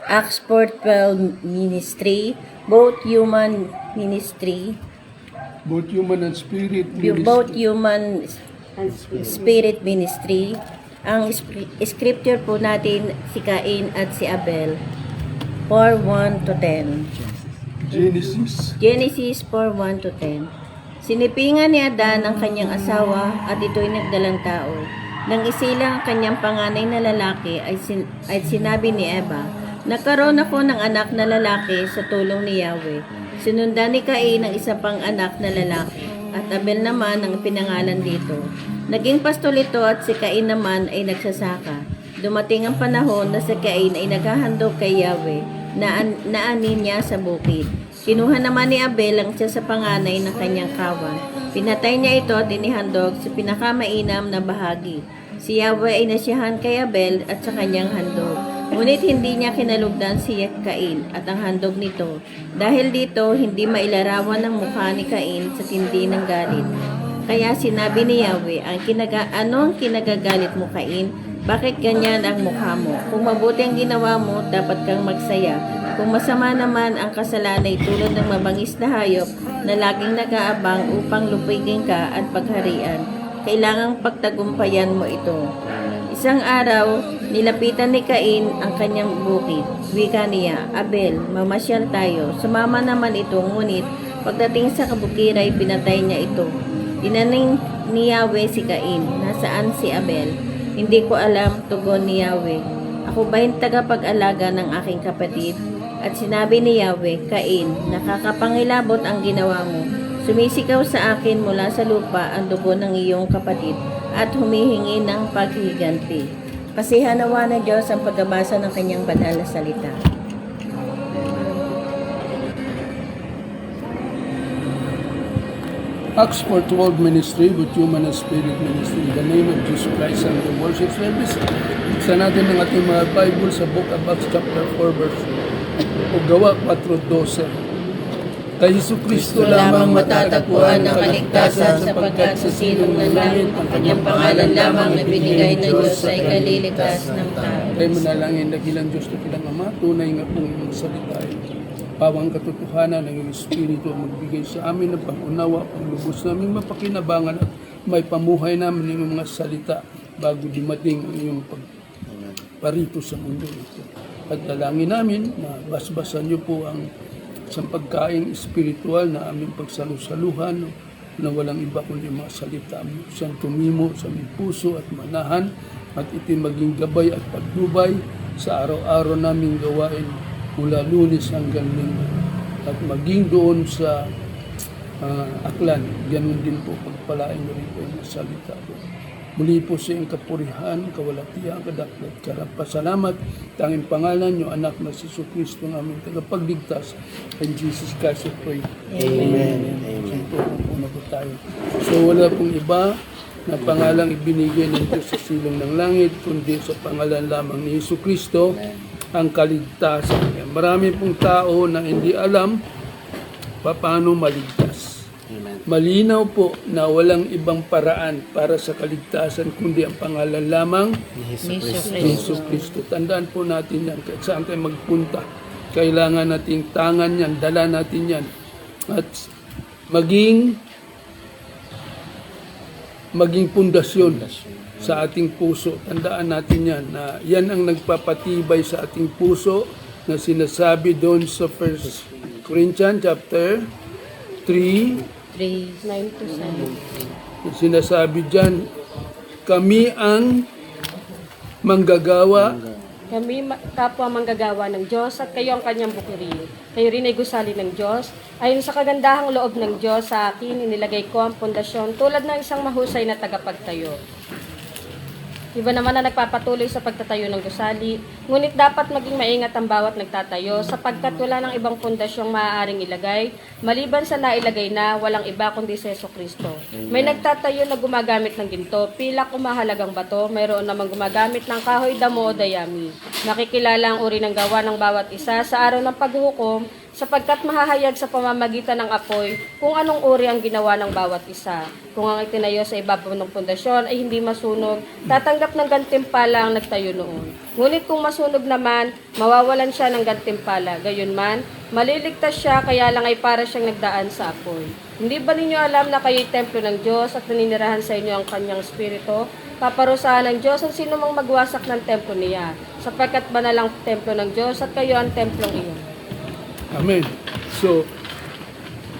Acts 4:12 ministry, both human ministry, Both human and spirit ministry. both human spirit ministry. Ang scripture po natin si Cain at si Abel, 4:1-10. Genesis 4:1-10. Sinipingan ni Adan ang kanyang asawa at ito'y nagdalang tao. Nang isilang ang kanyang panganay na lalaki ay sinabi ni Eva, "Nagkaroon ako ng anak na lalaki sa tulong ni Yahweh." Sinundan ni Cain ang isa pang anak na lalaki at Abel naman ang pinangalan dito. Naging pastol ito at si Cain naman ay nagsasaka. Dumating ang panahon na si Cain ay naghahandog kay Yahweh na anin niya sa bukid. Kinuha naman ni Abel ang siya sa panganay ng kanyang kawan. Pinatay niya ito at inihandog sa pinakamainam na bahagi. Si Yahweh ay nasiyahan kay Abel at sa kanyang handog. Ngunit hindi niya kinalugdan si Cain at ang handog nito. Dahil dito, hindi mailarawan ang mukha ni Cain sa tindi ng galit. Kaya sinabi ni Yahweh, ano ang kinagagalit mo, Cain? Bakit ganyan ang mukha mo? Kung mabuti ang ginawa mo, dapat kang magsaya. Kung masama naman ang kasalanay tulad ng mabangis na hayop na laging nag-aabang upang lupigin ka at pagharian, kailangang pagtagumpayan mo ito. Isang araw, nilapitan ni Cain ang kanyang bukid. Wika niya, "Abel, mamasyal tayo." Sumama naman ito, ngunit pagdating sa kabukiran, pinatay niya ito. Tinaning ni Yahweh si Cain, "Nasaan si Abel?" "Hindi ko alam," tugon ni Yahweh. "Ako ba'y tagapag-alaga ng aking kapatid?" At sinabi ni Yahweh, "Cain, nakakapangilabot ang ginawa mo. Sumisigaw sa akin mula sa lupa ang dugo ng iyong kapatid at humihingi ng paghiganti." Pasihanawa na Diyos ang pagbabasa ng kanyang banal na salita. Acts 4:12 ministry, both human and spirit ministry. In the name of Jesus Christ and the worship service. Buksan natin ang ating mga Bible sa Book of Acts chapter 4 verse o Gawa 4:12. Kay Jesucristo lamang matatagpuan ang kaligtasan sapagkat sa silong ng langit ang kanyang pangalan lamang na binigay ng Diyos sa ikaliligtas ng tao. Kay manalangin dakilang Diyos na kilang Ama, tunay nga pong iyong salita. Pawang katotohanan ng iyong Espiritu magbigay sa amin ng pag-unawa, paglubos namin mapakinabangan at may pamuhay namin ng iyong mga salita bago dumating ang iyong pagparito sa mundo ito. At dalangin namin na basbasan niyo po ang isang pagkaing espiritual na aming pagsalusaluhan na walang iba kundi mga salita mo. Siyang tumimo sa aming puso at manahan at iti maging gabay at pagdubay sa araw-araw naming gawain mula Lunes hanggang Linggo. At maging doon sa aklan, ganun din po pagpalain mo rin po yung salita po. Muli po sa iyong kapurihan, kawalatian, kadaklat, karapasalamat, tanging pangalan niyo, anak na si Jesucristo ng aming tagapagligtas. In Jesus Christ we pray. Amen. Amen. Una po tayo. So wala pong iba na pangalang ibinigay ng Diyos sa silong ng langit, kundi sa pangalan lamang ni Jesucristo ang kaligtasan. Marami pong tao na hindi alam paano maligtas. Amen. Malinaw po na walang ibang paraan para sa kaligtasan kundi ang pangalan lamang Ni Ni Jesucristo. Jesucristo. Tandaan po natin yan kahit saan tayo magpunta. Kailangan nating tangan yan, dala natin yan. At maging pundasyon sa ating puso. Tandaan natin yan na yan ang nagpapatibay sa ating puso na sinasabi doon sa 1 Corinthians chapter 3, 3:9-7. sinasabi dyan, kami ang manggagawa. Kami kapwa manggagawa ng Diyos at kayo ang kanyang bukirin. Kayo rin ay gusali ng Diyos. Ayon sa kagandahang loob ng Diyos sa akin, inilagay ko ang pundasyon tulad ng isang mahusay na tagapagtayo. Iba naman na nagpapatuloy sa pagtatayo ng gusali, ngunit dapat maging maingat ang bawat nagtatayo sapagkat wala ng ibang pundasyong maaaring ilagay, maliban sa nailagay na walang iba kundi si Jesucristo. May nagtatayo na gumagamit ng ginto, pilak o mahalagang bato, mayroon namang gumagamit ng kahoy, damo o dayami. Nakikilala ang uri ng gawa ng bawat isa sa araw ng paghuhukom, sapagkat mahahayag sa pamamagitan ng apoy kung anong uri ang ginawa ng bawat isa. Kung ang itinayo sa ibabaw ng pundasyon ay hindi masunog, tatanggap ng gantimpala ang nagtayo noon. Ngunit kung masunog naman, mawawalan siya ng gantimpala. Gayunman, maliligtas siya, kaya lang ay para siyang nagdaan sa apoy. Hindi ba ninyo alam na kayo'y templo ng Diyos at naninirahan sa inyo ang kanyang Espiritu? Paparusahan ng Diyos ang sino mang magwasak ng templo niya, sapagkat banal ang templo ng Diyos at kayo ang templong iyon. Amen. So,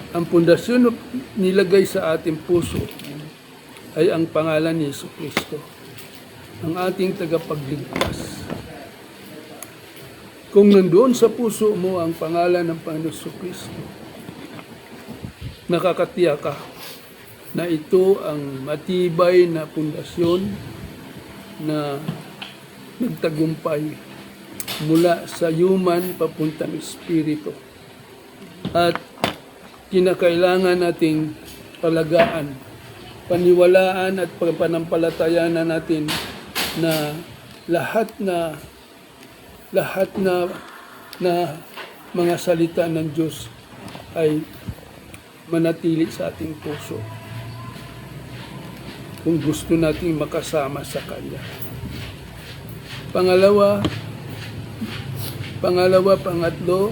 ang pundasyon na nilagay sa ating puso ay ang pangalan ni Yesu Kristo, ang ating tagapagligtas. Kung nandoon sa puso mo ang pangalan ng Panginoon Yesu Kristo, nakakatiyak ka na ito ang matibay na pundasyon na nagtagumpay mula sa human papuntang espiritu. At kinakailangan nating palagaan, paniwalaan at panampalatayaan na natin na lahat na mga salita ng Diyos ay manatili sa ating puso kung gusto nating makasama sa Kanya. Pangatlo,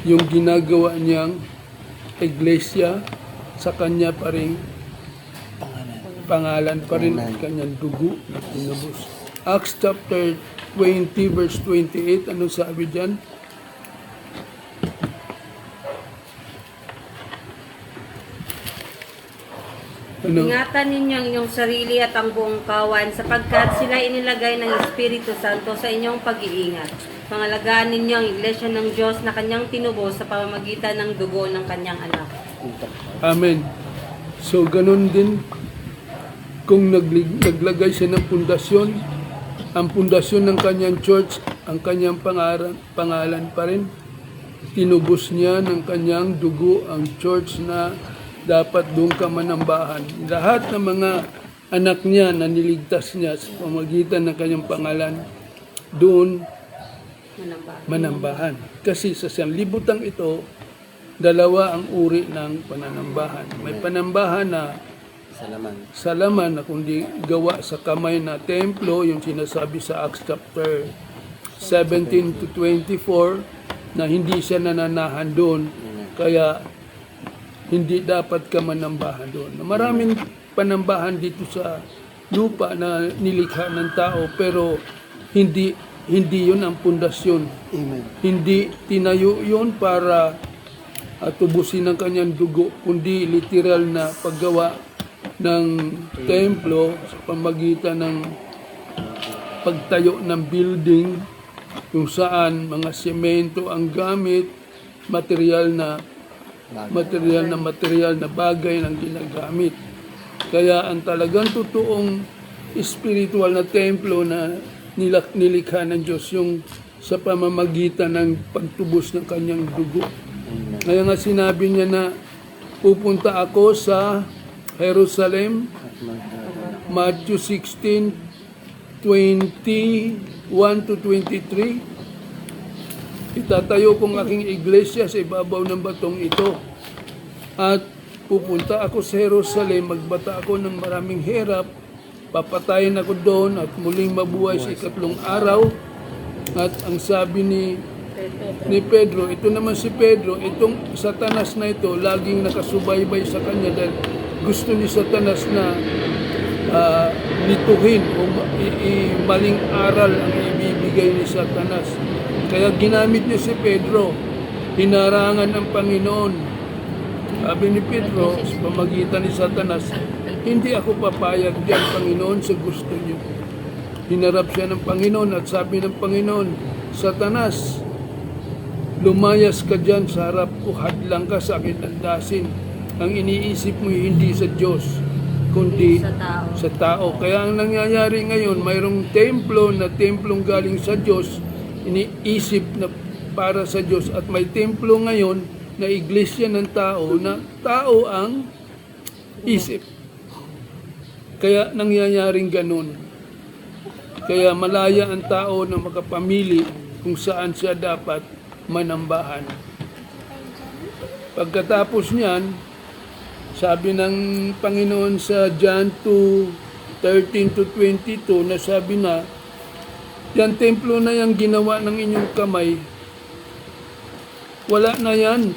yung ginagawa niyang iglesia sa Kanya pa rin pangalan pa rin ang Kanyang dugo na tinubos. Acts chapter 20 verse 28, ano sabi dyan? Ano? Ingatan ninyo ang inyong sarili at ang buong kawan sapagkat sila inilagay ng Espiritu Santo sa inyong pag-iingat. Pangalagaan ninyo ang iglesia ng Diyos na kanyang tinubos sa pamamagitan ng dugo ng kanyang anak. Amen. So, ganun din, kung naglagay siya ng pundasyon, ang pundasyon ng kanyang church, ang kanyang pangalan pa rin, tinubos niya ng kanyang dugo ang church na dapat doon ka manambahan. Lahat ng mga anak niya na niligtas niya sa pamagitan ng kanyang pangalan, doon manambahan. Kasi sa sanlibutan ito, dalawa ang uri ng pananambahan. May panambahan na salaman na kundi gawa sa kamay na templo, yung sinasabi sa Acts chapter 17 to 24, na hindi siya nananahan doon. Kaya hindi dapat ka manambahan doon. Maraming panambahan dito sa lupa na nilikha ng tao, pero hindi yun ang pundasyon. Amen. Hindi tinayo yun para tubusin ang kanyang dugo, kundi literal na paggawa ng templo sa pamagitan ng pagtayo ng building kung saan mga semento ang gamit, material na bagay ng ginagamit. Kaya ang talagang totoong spiritual na templo na nilikha ng Diyos yung sa pamamagitan ng pagtubos ng kanyang dugo. Kaya nga sinabi niya na pupunta ako sa Jerusalem, Matthew 16:21 to 23. Itatayo kong aking iglesia sa ibabaw ng batong ito. At pupunta ako sa Jerusalem, magbata ako ng maraming hirap, papatayin ako doon at muling mabuhay sa ikatlong araw. At ang sabi ni Pedro, ito naman si Pedro, itong Satanas na ito, laging nakasubaybay sa kanya dahil gusto ni Satanas na lituhin o maling aral ang ibibigay ni Satanas. Kaya ginamit niya si Pedro, hinarangan ng Panginoon. Sabi ni Pedro, sa pamagitan ni Satanas, hindi ako papayag diyan, Panginoon, sa gusto niyo. Hinarap siya ng Panginoon at sabi ng Panginoon, Satanas, lumayas ka diyan sa harap ko, hadlang ka sa akin landasin. Ang iniisip mo hindi sa Diyos, kundi sa tao. Kaya ang nangyayari ngayon, mayroong templo na templong galing sa Diyos, iniisip na para sa Diyos, at may templo ngayon na iglesia ng tao na tao ang isip. Kaya nangyayaring ganun. Kaya malaya ang tao na makapamili kung saan siya dapat manambahan. Pagkatapos niyan, sabi ng Panginoon sa John 2:13 to 22 na sabi na, yan templo na yung ginawa ng inyong kamay, wala na yan.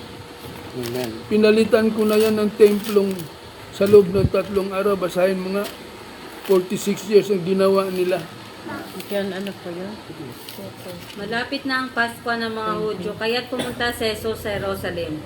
Amen. Pinalitan ko na yan ng templong sa loob ng 3 araw. Basahin mo nga, 46 years ang ginawa nila. Yan, ano po yun? Malapit na ang Pasko ng mga Hudyo, kaya't pumunta si Jesus sa Jerusalem.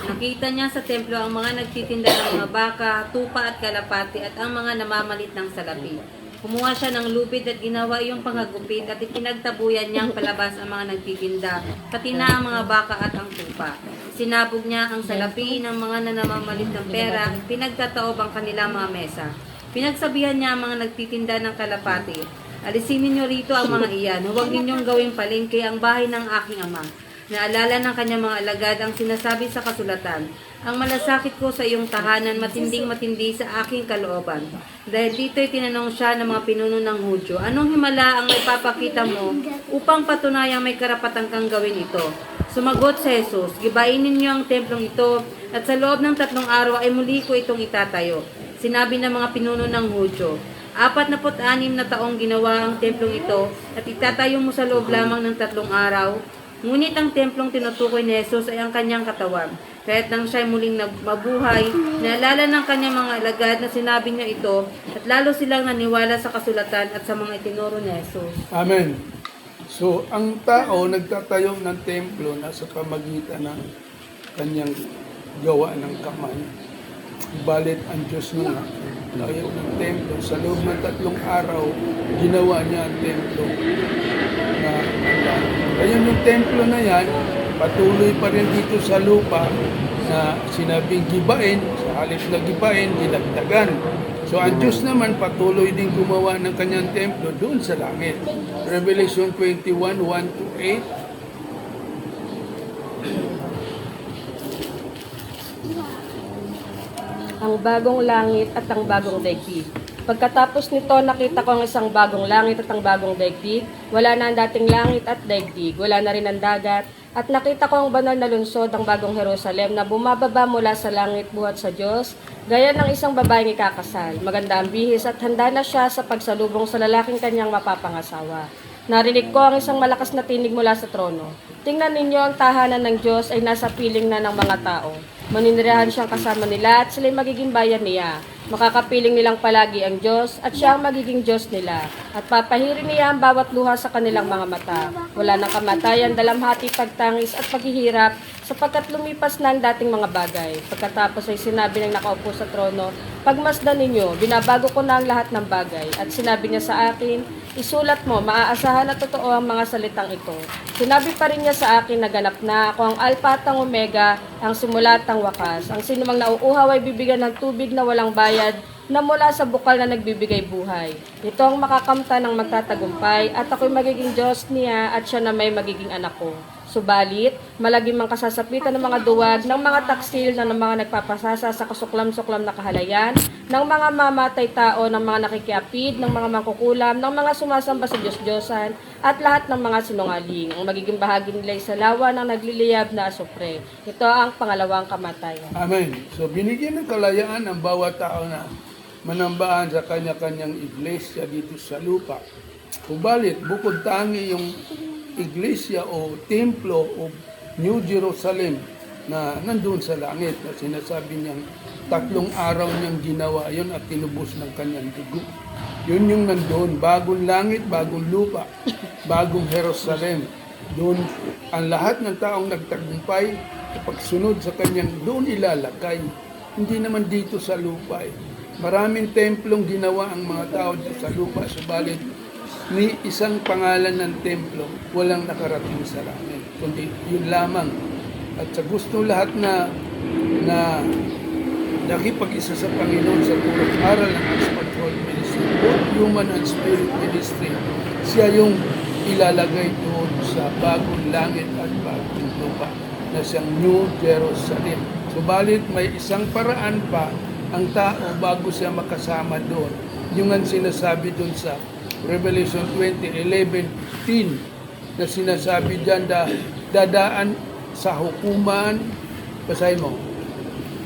Nakita niya sa templo ang mga nagtitinda ng mga baka, tupa at kalapati at ang mga namamalit ng salapi. Kumuha siya ng lupit at ginawa iyong panghagupit at ipinagtabuyan niyang palabas ang mga nagtitinda, pati na ang mga baka at ang tupa. Sinabog niya ang salapi ng mga namamalit ng pera, pinagtataob ang kanilang mga mesa. Pinagsabihan niya ang mga nagtitinda ng kalapati, alisin ninyo rito ang mga iyan, huwag ninyong gawing palengke ang bahay ng aking ama. Naalala ng kanyang mga alagad ang sinasabi sa kasulatan, ang malasakit ko sa iyong tahanan, matinding-matindi sa aking kalooban. Dahil dito'y tinanong siya ng mga pinuno ng Hudyo, anong himala ang maipapakita mo upang patunayang may karapatan kang gawin ito? Sumagot si Jesus, gibain ninyo ang templong ito at sa loob ng 3 araw ay muli ko itong itatayo. Sinabi ng mga pinuno ng Hudyo, 46 na taong ginawa ang templong ito at itatayo mo sa loob lamang ng 3 araw. Ngunit ang templong tinutukoy ni Jesus ay ang kanyang katawan. Kaya't nang siya'y muling mabuhay, naalala ng kanyang mga alagad na sinabi niya ito at lalo silang naniwala sa kasulatan at sa mga itinuro ni Jesus. Amen. So, ang tao nagtatayo ng templo nasa pamagitan ng kanyang gawa ng kamay. Balit ang Diyos na tayo ng templo. Sa loob ng 3 araw, ginawa niya ang templo na Allah. Kaya yung templo na yan, patuloy pa rin dito sa lupa na sinabing gibain, sa halip na gibain, dinagdagan. So ang Diyos naman patuloy din gumawa ng kanyang templo doon sa langit. Revelation 21, 1 to 8. Ang bagong langit at ang bagong daigdig. Pagkatapos nito, nakita ko ang isang bagong langit at ang bagong daigdig. Wala na ang dating langit at daigdig. Wala na rin ang dagat. At nakita ko ang banal na lungsod, ang bagong Jerusalem, na bumababa mula sa langit buhat sa Diyos, gaya ng isang babaeng ikakasal. Maganda ang bihis at handa na siya sa pagsalubong sa lalaking kanyang mapapangasawa. Narinig ko ang isang malakas na tinig mula sa trono. Tingnan ninyo, ang tahanan ng Diyos ay nasa piling na ng mga tao. Maninirahan siyang kasama nila at sila'y magiging bayan niya. Makakapiling nilang palagi ang Diyos at siya ang magiging Diyos nila. At papahirin niya ang bawat luha sa kanilang mga mata. Wala nang kamatayan, dalamhati, pagtangis at paghihirap sapagkat lumipas na ang dating mga bagay. Pagkatapos ay sinabi ng nakaupo sa trono, pagmasdan ninyo, binabago ko na ang lahat ng bagay. At sinabi niya sa akin, isulat mo, maaasahan na totoo ang mga salitang ito. Sinabi pa rin niya sa akin na ganap na ako ang Alpha at ang Omega, ang simula at ang wakas. Ang sinumang nauuhaw ay bibigyan ng tubig na walang bayad na mula sa bukal na nagbibigay buhay. Ito ang makakamta ng magtatagumpay at ako'y magiging Diyos niya at siya na may magiging anak ko. Subalit, malagim ang kasasapitan ng mga duwag, ng mga taksil, ng mga nagpapasasa sa kasuklam-suklam na kahalayan, ng mga mamatay tao, ng mga nakikiapid, ng mga mangkukulam, ng mga sumasamba sa Diyos-Diyosan, at lahat ng mga sinungaling. Ang magiging bahagi nila ay sa lawa ng nagliliyab na asupre. Ito ang pangalawang kamatayan. Amen. So binigyan ng kalayaan ang bawat tao na manambahan sa kanya-kanyang iglesia dito sa lupa. Kubalit, bukod tangi yung iglesia o templo o New Jerusalem na nandun sa langit na sinasabi niyang 3 araw niyang ginawa yon at tinubos ng kanyang dugo. Yun yung nandun, bagong langit, bagong lupa, bagong Jerusalem. Doon ang lahat ng taong nagtagumpay kapag sunod sa kanyang doon ilalagay. Hindi naman dito sa lupa eh. Maraming templong ginawa ang mga tao dito sa lupa, subalit ni isang pangalan ng templo walang nakarating sa langit, kundi yun lamang. At sa gusto lahat na nakipag-isa sa Panginoon sa purong aral ng Oxford World Ministry, both human and spirit ministry, siya yung ilalagay doon sa bagong langit at bagong lupa na siyang New Jerusalem. Subalit may isang paraan pa ang tao bago siya makasama doon. Yung ang sinasabi doon sa Revelation 20:11-15 na sinasabi dyan dadaan sa hukuman, Basahin mo.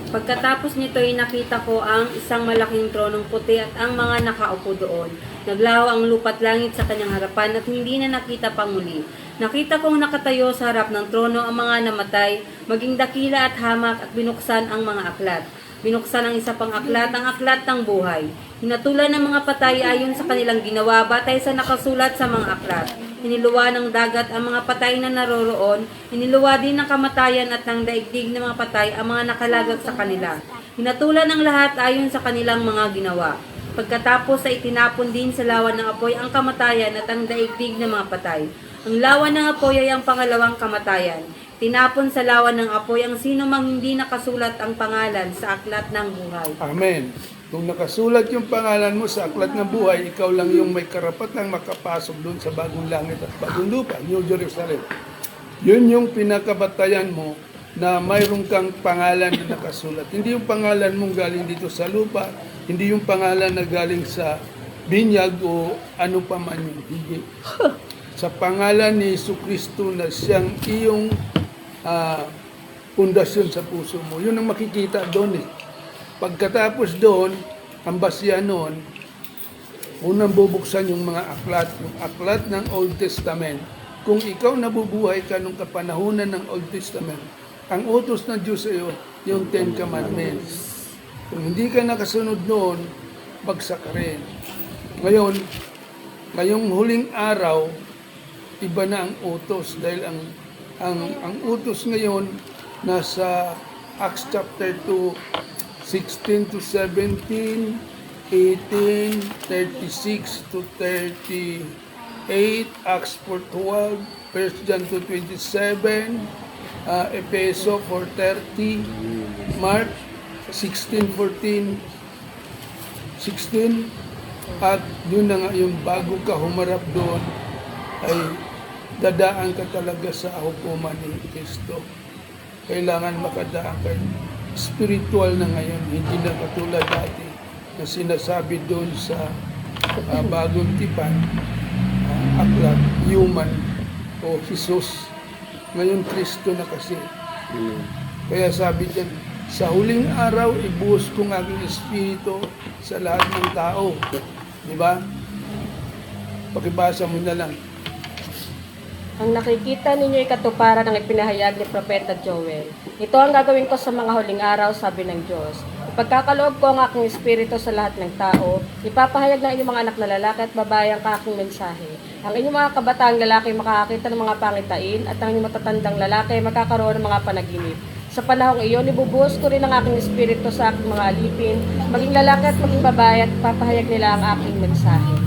Pagkatapos nito ay nakita ko ang isang malaking tronong puti at ang mga nakaupo doon. Naglaho ang lupa't langit sa kanyang harapan at hindi na nakita pang muli. Nakita kong nakatayo sa harap ng trono ang mga namatay, maging dakila at hamak at binuksan ang mga aklat. Binuksan ang isa pang aklat, ang aklat ng buhay. Hinatulan ng mga patay ayon sa kanilang ginawa batay sa nakasulat sa mga aklat. Hiniluwa ng dagat ang mga patay na naroroon, hiniluwa din ng kamatayan at ng daigdig ng mga patay ang mga nakalagak sa kanila. Hinatulan ng lahat ayon sa kanilang mga ginawa. Pagkatapos ay itinapon din sa lawan ng apoy ang kamatayan at ang daigdig ng mga patay. Ang lawan ng apoy ay ang pangalawang kamatayan. Tinapon sa lawan ng apoy ang sino mang hindi nakasulat ang pangalan sa aklat ng buhay. Amen. Kung nakasulat yung pangalan mo sa aklat ng buhay, ikaw lang yung may karapatang makapasok doon sa bagong langit at bagong lupa, New Jerusalem. Yun yung pinakabatayan mo na mayroon kang pangalan na nakasulat. Hindi yung pangalan mong galing dito sa lupa, hindi yung pangalan na galing sa binyag o ano pa man yun. Hindi. Sa pangalan ni Jesucristo na siyang iyong pundasyon sa puso mo. Yun ang makikita doon eh. Pagkatapos doon, ang basihan noon, unang bubuksan yung mga aklat, yung aklat ng Old Testament. Kung ikaw nabubuhay ka nung kapanahunan ng Old Testament, ang utos ng Diyos sa iyo, yung Ten Commandments. Kung hindi ka nakasunod noon, bagsak ka rin. Ngayon, ngayong huling araw, iba na ang utos dahil ang utos ngayon nasa Acts chapter 2, 16 to 17, 18, 36 to 38, Acts 4:12, 1 John 2:27, Efeso 4:30, Mark 16:14, 16, at yun na nga yung bago ka humarap doon ay dadaan ka talaga sa hukuman ni Kristo. Kailangan makadaan ka. Spiritual na ngayon, hindi na katulad dati na sinasabi doon sa bagong tipan, aklat, human o Jesus. Ngayon, Kristo na kasi. Kaya sabi diyan, sa huling araw, ibuhos kong aking espiritu sa lahat ng tao. Di ba? Pakibasa mo na lang. Ang nakikita ninyo ay katuparan ng ipinahayag ni Propeta Joel. Ito ang gagawin ko sa mga huling araw, sabi ng Diyos. Ipagkakaloob ko ang aking espiritu sa lahat ng tao, ipapahayag ng inyong mga anak na lalaki at babae ang aking mensahe. Ang inyong mga kabataang lalaki makakakita ng mga pangitain at ang inyong matatandang lalaki magkakaroon ng mga panaginip. Sa panahong iyon, ibubuhos ko rin ang aking espiritu sa aking mga alipin, maging lalaki at maging babae at papahayag nila ang aking mensahe.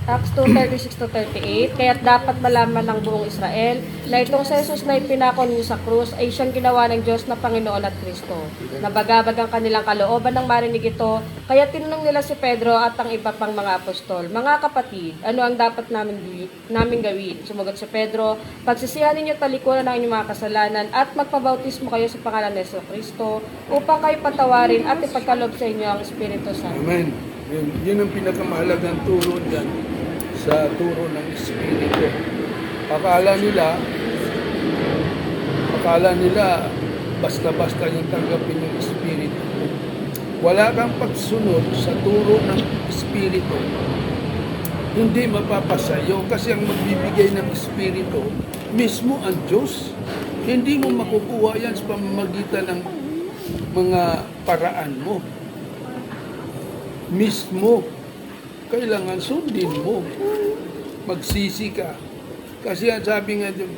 Acts 2:36-38, kaya't dapat malaman ng buong Israel na itong si Jesus na ipinako niyo sa krus ay siyang ginawa ng Diyos na Panginoon at Kristo. Nabagabag ang kanilang kalooban ng marinig ito, kaya tinanong nila si Pedro at ang iba pang mga apostol, mga kapatid, ano ang dapat namin gawin? Sumagot si Pedro, pagsisihan ninyo talikuran ng inyong mga kasalanan at magpabautismo kayo sa pangalan ni Kristo upang kayo patawarin at ipagkaloob sa inyo ang Espiritu Santo. Amen. Yun ang pinakamahalagang turo dyan sa turo ng Espiritu. Akala nila basta-basta yung tanggapin yung Espiritu. Wala kang pagsunod sa turo ng Espiritu, hindi mapapasayo kasi ang magbibigay ng Espiritu mismo ang Diyos. Hindi mo makukuha yan sa pamamagitan ng mga paraan mo. Mismo, kailangan sundin mo. Magsisi ka. Kasi ang sabi nga doon,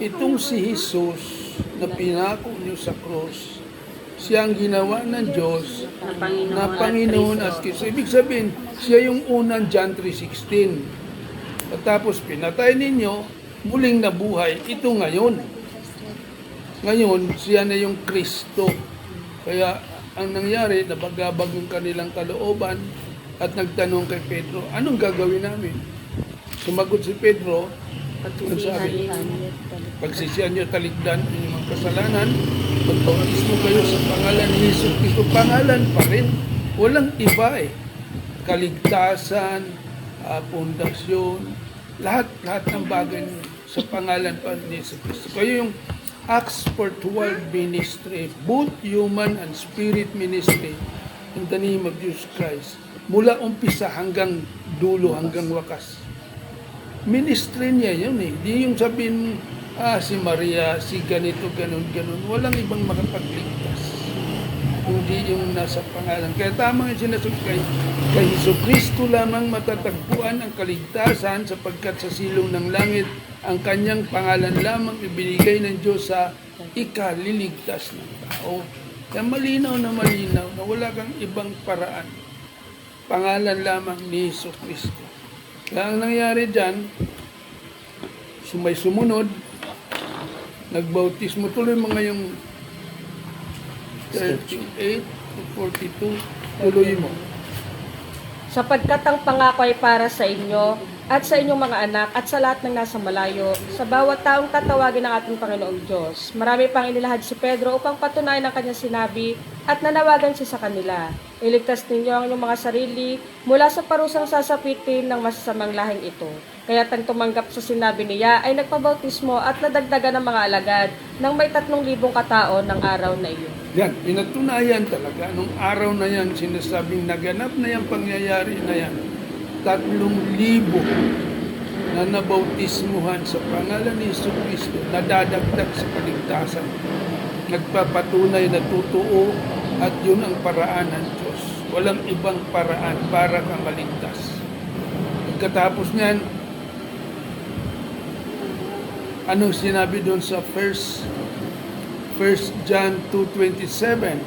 itong si Jesus na pinako niyo sa cross, siyang ginawa ng Diyos na Panginoon at Kristo. Ibig sabihin, siya yung unang John 3:16. At tapos pinatay ninyo, muling nabuhay. Ito ngayon. Ngayon, siya na yung Kristo. Kaya ang nangyari, nabagabag yung kanilang kalooban at nagtanong kay Pedro, anong gagawin namin? Sumagot si Pedro, sabi, pagsisihan nyo talikdan ang inyong kasalanan, magpautismo kayo sa pangalan ni Jesus Cristo. Pangalan pa rin, walang iba eh. Kaligtasan, pundasyon, lahat ng bagay sa pangalan pa ni Jesus Cristo. Kayo yung acts for 12 ministry, both human and spirit ministry, in the name of Jesus Christ. Mula umpisa hanggang dulo, hanggang wakas. Ministry niya yun eh. Di yung sabihin, si Maria, si ganito, ganun. Walang ibang makapagligtas. Hindi yung nasa pangalan. Kaya tama yung sinasabi kay Jesucristo lamang matatagpuan ang kaligtasan sapagkat sa silong ng langit ang kanyang pangalan lamang ibinigay ng Diyos sa ikaliligtas ng tao. Kaya malinaw na wala kang ibang paraan. Pangalan lamang ni Jesucristo. Kaya ang nangyari dyan, may sumunod, nagbautismo, tuloy mga yung 38 to 42, tuloy mo. Sapagkat ang pangako ay para sa inyo at sa inyong mga anak at sa lahat ng nasa malayo, sa bawat taong tatawagin ng ating Panginoong Diyos. Marami pang inilahad si Pedro upang patunayan ang kanyang sinabi at nanawagan siya sa kanila. Iligtas ninyo ang inyong mga sarili mula sa parusang sasapitin ng masasamang lahing ito. Kaya tang tumanggap sa sinabi niya ay nagpabautismo at nadagdagan ng mga alagad ng may 3,000 katao ng araw na iyon. Yan, pinatunayan talaga. Nung araw na yan, sinasabing naganap na yung pangyayari na yan. 3,000 na nabautismuhan sa pangalan ni Jesucristo, nadadagdag sa kaligtasan. Nagpapatunay na totoo at yun ang paraan ng Diyos. Walang ibang paraan para kang maligtas. Pagkatapos niyan, anong sinabi doon sa 1 John 2:27?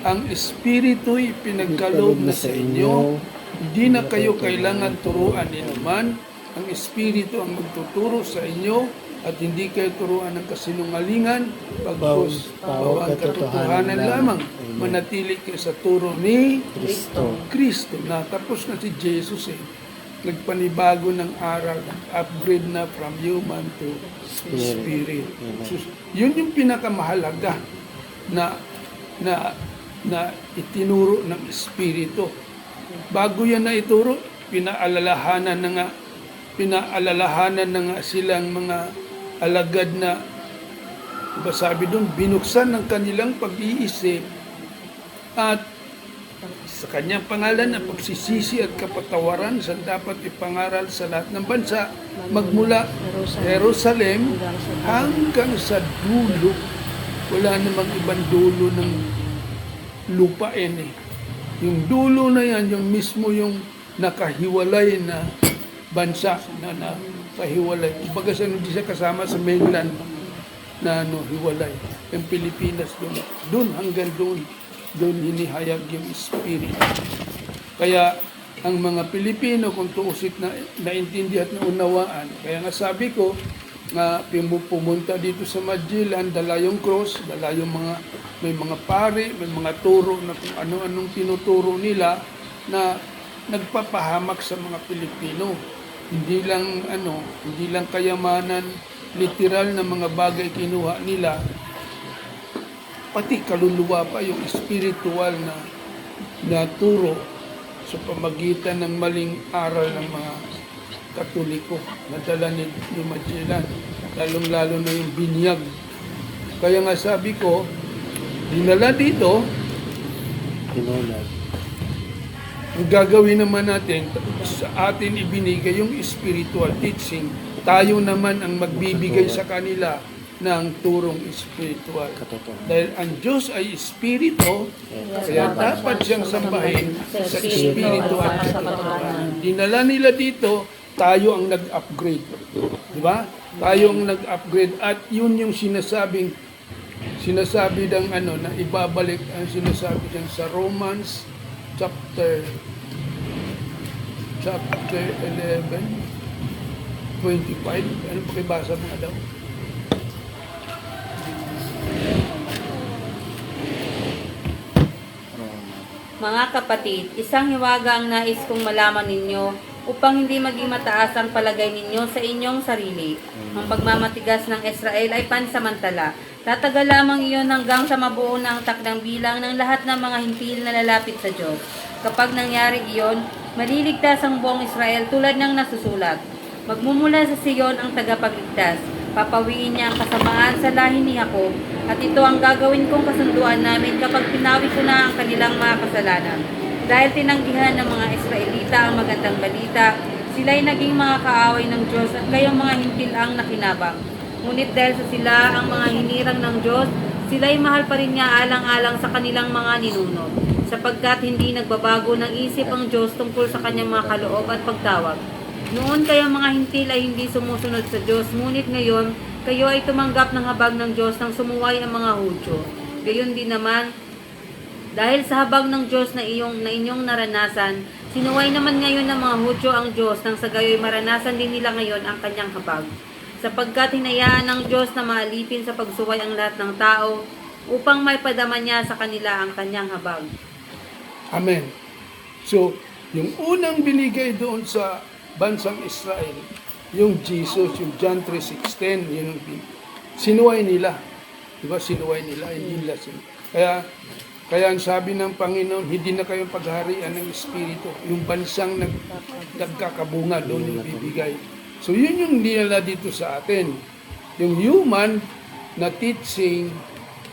Ang Espiritu'y pinagkaloob na sa inyo, hindi na kayo kailangan turuan ni naman. Ang Espiritu ang magtuturo sa inyo at hindi kayo turuan ng kasinungalingan, bagkus bawang katotohanan lamang. Manatili kayo sa turo ni Kristo. Na tapos na si Jesus eh. Nagpanibago ng aral, upgrade na from human to spirit. So, yun yung pinakamahalaga na itinuro ng Espiritu. Bago yan na ituro, pinaalalahanan na nga silang mga alagad na, diba sabi doon, binuksan ng kanilang pag-iisip at sa kanyang pangalan na pagsisisi at kapatawaran sa dapat ipangaral sa lahat ng bansa, magmula Jerusalem hanggang sa dulo. Wala namang ibang dulo ng lupain eh. Yung dulo na yan, yung mismo yung nakahiwalay na bansa na nakahiwalay. Kumbaga siya hindi siya kasama sa mainland na hiwalay. Yung Pilipinas doon hanggang doon hinihayag yung Espiritu. Kaya ang mga Pilipino kung tuusit na naintindihan at naunawaan, kaya nga sabi ko, pumunta dito sa Magellan, dala yung cross, dala yung may mga pari, may mga turo na kung ano-anong tinuturo nila na nagpapahamak sa mga Pilipino. Hindi lang kayamanan, literal na mga bagay kinuha nila, pati kaluluwa pa yung spiritual na turo sa pamagitan ng maling aral ng mga Katoliko na dala ni Magellan, lalong-lalo na yung binyag. Kaya nga sabi ko, dinala dito, ang gagawin naman natin, sa atin ibinigay yung spiritual teaching, tayo naman ang magbibigay sa kanila ng turong espiritual. Dahil ang Diyos ay espiritu, kaya dapat siyang sambahin sa espiritu at katotohanan. Dinala nila dito, tayo ang nag-upgrade. Di ba? Tayo ang nag-upgrade at yun yung sinasabi ng na ibabalik ang sinasabi diyan sa Romans chapter 11 25. Ano pakibasa mga daw? Mga kapatid, isang hiwaga ang nais kong malaman ninyo upang hindi maging mataas ang palagay ninyo sa inyong sarili. Ang pagmamatigas ng Israel ay pansamantala. Tatagal lamang iyon hanggang sa mabuo na ang takdang bilang ng lahat ng mga hintil na lalapit sa Diyos. Kapag nangyari iyon, maliligtas ang buong Israel tulad ng nasusulat. Magmumula sa Sion ang tagapagligtas. Papawiin niya ang kasamaan sa lahi ni Jacob, at ito ang gagawin kong kasunduan namin kapag pinawi ko na ang kanilang mga kasalanan. Dahil tinanggihan ng mga Israelita ang magandang balita, sila'y naging mga kaaway ng Diyos at kayong mga hintil ang nakinabang. Ngunit dahil sa sila ang mga hinirang ng Diyos, sila'y mahal pa rin niya alang-alang sa kanilang mga ninuno, sapagkat hindi nagbabago ng isip ang Diyos tungkol sa kanyang mga kaloob at pagtawag. Noon kayong mga hintil ay hindi sumusunod sa Diyos, ngunit ngayon kayo ay tumanggap ng habag ng Diyos nang sumuway ang mga Hudyo. Gayon din naman, dahil sa habag ng Diyos na inyong naranasan, sinuway naman ngayon ng mga Hudyo ang Diyos nang sa gayo'y maranasan din nila ngayon ang kanyang habag. Sapagkat hinayaan ng Diyos na maalipin sa pagsuway ang lahat ng tao upang may padama niya sa kanila ang kanyang habag. Amen. So, yung unang binigay doon sa bansang Israel, yung Jesus, yung John 3:16, yun sinuway nila. Diba? Sinuway nila, hindi nila kaya ang sabi ng Panginoon, hindi na kayong pagharian ng Espiritu. Yung bansang nagkakabunga doon yung bibigay. So yun yung dinala dito sa atin. Yung human na teaching,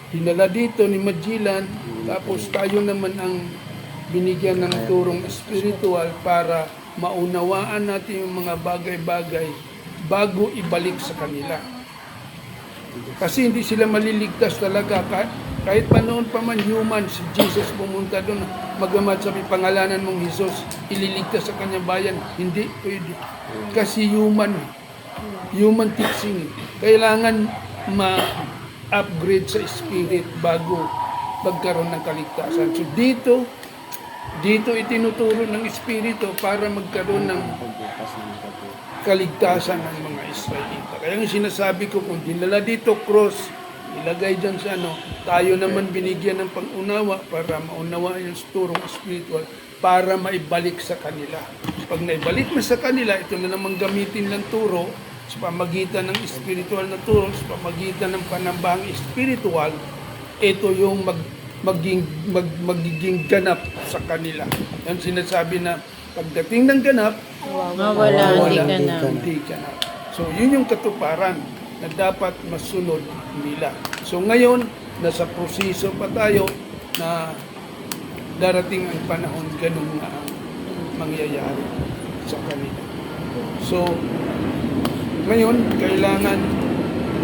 dinala dito ni Magellan, tapos tayo naman ang binigyan ng turong spiritual para maunawaan natin yung mga bagay-bagay bago ibalik sa kanila. Kasi hindi sila maliligtas talaga. Kahit pa noon pa man human, si Jesus pumunta doon, magamat sabi pangalanan mong Jesus, ililigtas sa kanyang bayan. Hindi pwede. Kasi human teaching. Kailangan ma-upgrade sa spirit bago magkaroon ng kaligtasan. So dito itinuturo ng Espiritu para magkaroon ng kaligtasan ng mga Israelita. Kaya yung sinasabi ko, kung dinala dito cross, ilagay dyan sa tayo naman binigyan ng pang-unawa para maunawa yung turong spiritual para maibalik sa kanila. Pag naibalik mo sa kanila, ito na naman gamitin ng turo sa pamagitan ng spiritual na turo, sa pamagitan ng panambahang spiritual, ito yung magiging ganap sa kanila. Yan sinasabi na pagdating ng ganap, Mawala, hindi ka na. So, yun yung katuparan na dapat masunod nila. So, ngayon, nasa proseso pa tayo na darating ang panahon, ganun na ang mangyayari sa kanila. So, ngayon, kailangan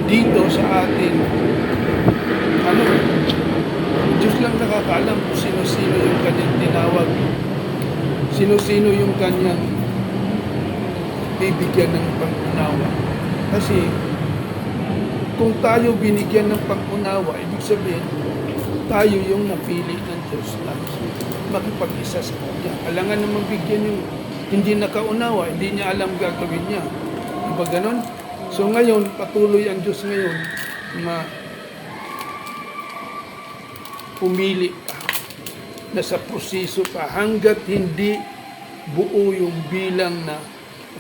dito sa atin, Diyos lang nakakaalam kung sino-sino yung kanyang tinawag, sino-sino yung kanyang bibigyan ng pang-unawa. Kasi kung tayo binigyan ng pang-unawa, ibig sabihin, tayo yung napili ng Diyos na makipag-isa sa Kanya. Alangan naman bigyan yung hindi nakaunawa, hindi niya alam gagawin niya. Diba ganon? So ngayon, patuloy ang Diyos ngayon na pumili pa, nasa proseso pa, hanggat hindi buo yung bilang na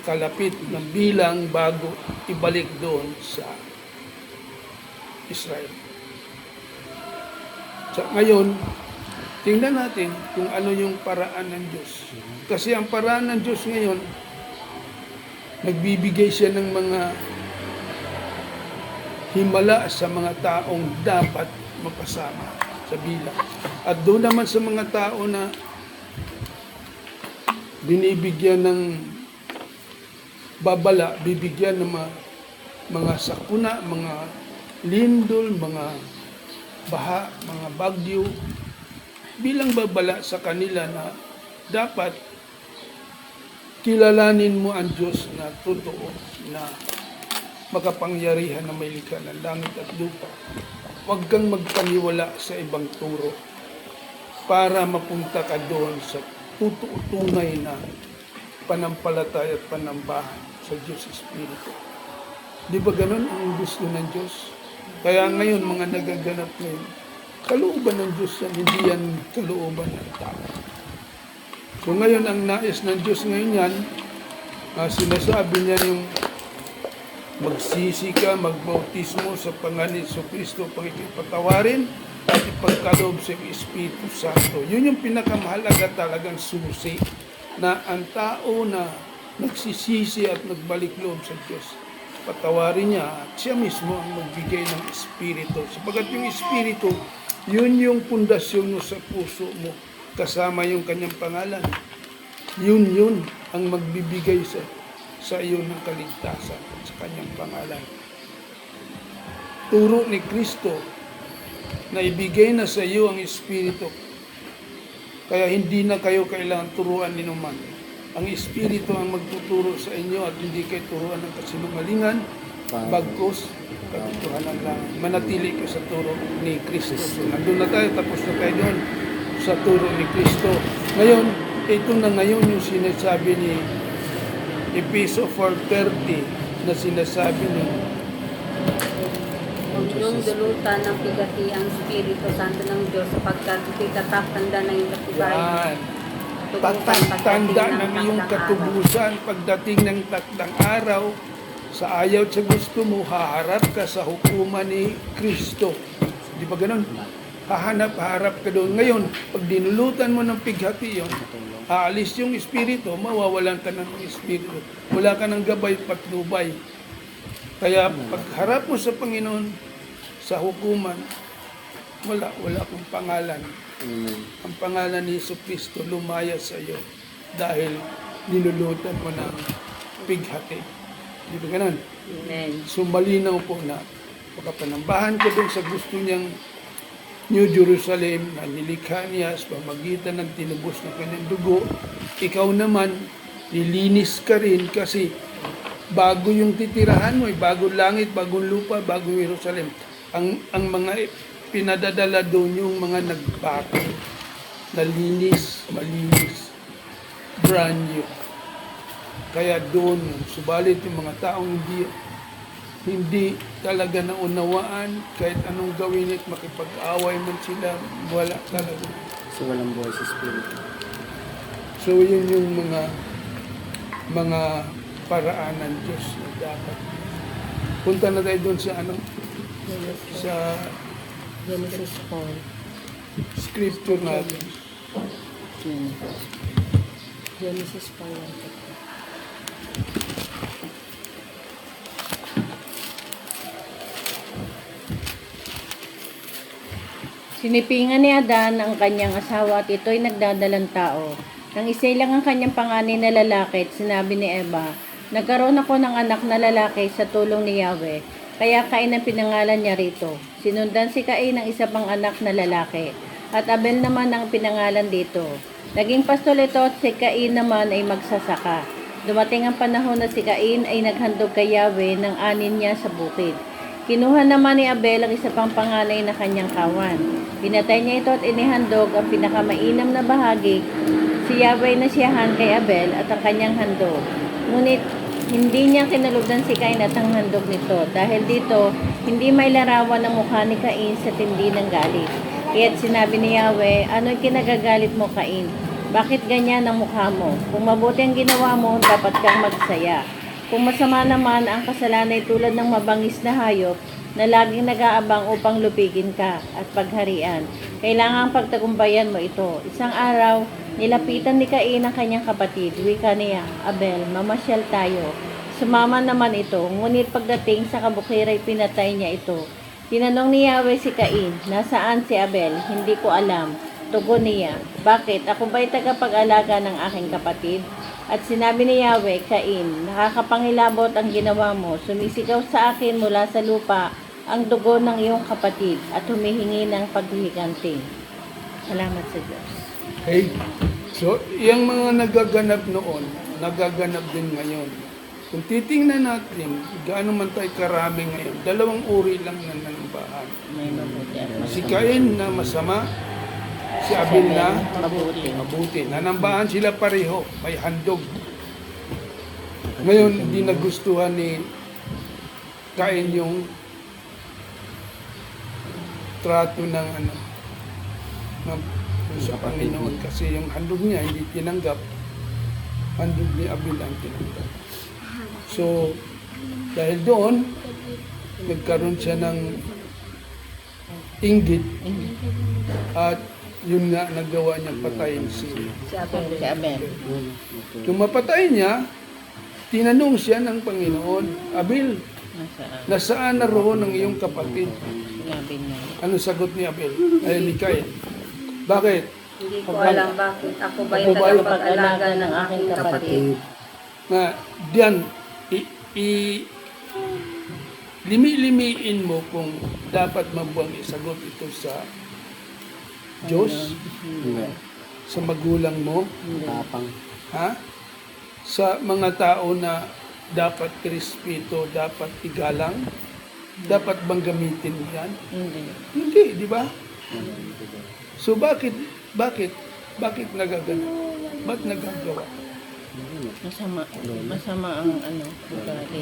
kalapit ng bilang bago ibalik doon sa Israel. So, ngayon, tingnan natin kung ano yung paraan ng Diyos. Kasi ang paraan ng Diyos ngayon, nagbibigay siya ng mga himala sa mga taong dapat mapasama sa bilang. At doon naman sa mga tao na binibigyan ng babala, bibigyan ng mga sakuna, mga lindol, mga baha, mga bagyo, bilang babala sa kanila na dapat kilalanin mo ang Diyos na totoo, na makapangyarihan na may likha ng langit at lupa. Huwag kang magpaniwala sa ibang turo para mapunta ka doon sa tunay na panampalataya at panambahan sa Diyos Espiritu. Di ba ganun ang gusto ng Diyos? Kaya ngayon, mga nagaganap ngayon, kalooban ng Diyos yan, hindi yan kalooban ng tao. So ngayon, ang nais ng Diyos ngayon yan, sinasabi niya yung magsisi ka, magbautismo sa pangalan ni Jesucristo, pagkipatawarin at ipagkaloob sa Espiritu Santo. Yun yung pinakamahalaga talagang susi na ang tao na nagsisisi at nagbalik loob sa Diyos patawarin niya at siya mismo ang magbigay ng Espiritu. Sapagat yung Espiritu, yun yung pundasyon mo sa puso mo, kasama yung kanyang pangalan. Yun ang magbibigay sa iyo ng kaligtasan sa kanyang pangalan. Turo ni Kristo na ibigay na sa iyo ang Espiritu. Kaya hindi na kayo kailangan turuan ni numan. Ang Espiritu ang magtuturo sa inyo at hindi kayo turuan ng kasinungalingan, bagkus, katotohanan lang. Manatili ka sa turo ni Kristo. So, nandun na tayo, tapos na tayo doon sa turo ni Kristo. Ngayon, ito na ngayon yung sinasabi ni Ephesians 4:30 na sinasabi ni Huwag niyong dulutan ng pigati ang Espiritu Santo ng Diyos sapagkat ito'y tatatanda ng iyong katibay. yan. Tugusan Tatanda pagdating ng iyong takdang katubusan pagdating ng takdang araw. Sa ayaw at sa gusto mo, haharap ka sa hukuman ni Kristo. Di ba ganun? Harap ka doon. Ngayon, pag dinulutan mo ng pighati yun, aalis yung Espiritu, mawawalan ka ng Espiritu. Wala ka ng gabay patnubay. Kaya pagharap mo sa Panginoon, sa hukuman, wala akong pangalan. Ang pangalan ni Jesucristo lumaya sa iyo dahil nilulutan mo ng pighati. Di ba ganun? Amen. So malinaw po na pagkapanambahan ko dun sa gusto niyang New Jerusalem na nilikha niya sa pamagitan ng tinubos ng kanyang dugo. Ikaw naman, nilinis ka rin kasi bago yung titirahan mo, bagong langit, bagong lupa, bagong Jerusalem. Ang mga pinadadala doon yung mga nagbago, nalinis, malinis, brand new. Kaya doon, subalit yung mga taong hindi talaga naunawaan, kahit anong gawin at makipag-away man sila, wala talaga. So walang buhay sa Espiritu. So yun yung mga paraan ng Diyos na dapat. Punta na tayo doon sa sa Genesis 4. scripture natin. Genesis 4. Sinipingan ni Adan ang kanyang asawa at ito'y nagdadalang tao. Nang isay lang ang kanyang panganay na lalaki at sinabi ni Eva, nagkaroon ako ng anak na lalaki sa tulong ni Yahweh, kaya Cain ang pinangalan niya rito. Sinundan si Cain ng isa pang anak na lalaki, at Abel naman ang pinangalan dito. Naging pastol ito at si Cain naman ay magsasaka. Dumating ang panahon na si Cain ay naghandog kay Yahweh ng anin niya sa bukid. Kinuha naman ni Abel ang isa pang panganay na kanyang kawan. Pinatay niya ito at inihandog ang pinakamainam na bahagi. Si Yahweh nasiyahan kay Abel at ang kanyang handog. Ngunit hindi niya kinalugdan si Cain at ang handog nito. Dahil dito, hindi may larawan ang mukha ni Cain sa tindi ng galit. Kaya't sinabi ni Yahweh, ano'y kinagagalit mo, Cain? Bakit ganyan ang mukha mo? Kung mabuti ang ginawa mo, dapat kang magsaya. Kung masama naman ang kasalanan ay tulad ng mabangis na hayop na laging nag-aabang upang lupigin ka at pagharian, kailangang pagtagumpayan mo ito. Isang araw, nilapitan ni Cain ang kanyang kapatid. Wika niya, Abel, mamasyal tayo. Sumama naman ito, ngunit pagdating sa kabukiray pinatay niya ito. Tinanong ni Yahweh si Cain, nasaan si Abel? Hindi ko alam. Tugon niya, bakit? Ako ba'y tagapag-alaga ng aking kapatid? At sinabi ni Yahweh, Cain, nakakapangilabot ang ginawa mo. Sumisigaw sa akin mula sa lupa ang dugo ng iyong kapatid at humihingi ng paghihiganti. Salamat sa Diyos. Okay? So, yung mga nagaganap noon, nagaganap din ngayon. Kung titingnan natin, gaano man tayo karami ngayon, dalawang uri lang na nanambahan. May mabuti at Si Cain na masama, si Abel na mabuti. mabuti. Nanambahan sila pareho, may handog. Ngayon, hindi nagustuhan ni Cain yung trato ng sa Panginoon kasi yung handog niya hindi tinanggap, handog ni Abel ang tinanggap. So, dahil doon, nagkaroon siya ng inggit at yun nga nagawa niya patayin si Si Abel. Nung mapatay niya, tinanong siya ng Panginoon, Abel, Nasaan? Nasaan na roon ang iyong kapatid? Sinabi niya. Anong sagot ni Abel? Ay, ni Cain. Bakit? Hindi ko alam bakit ako ba Ako yung ba yung tagapag-alaga ng aking kapatid. Na diyan, limi-limiin mo kung dapat mabuang isagot ito sa Diyos, Hindi. sa magulang mo, Tapang. ha? Sa mga tao na dapat irespeto, dapat igalang, dapat bang gamitin mo yan? Hindi. Hindi, di ba? So bakit nagaganap? Ba't nagagawa? Masama ang ugali.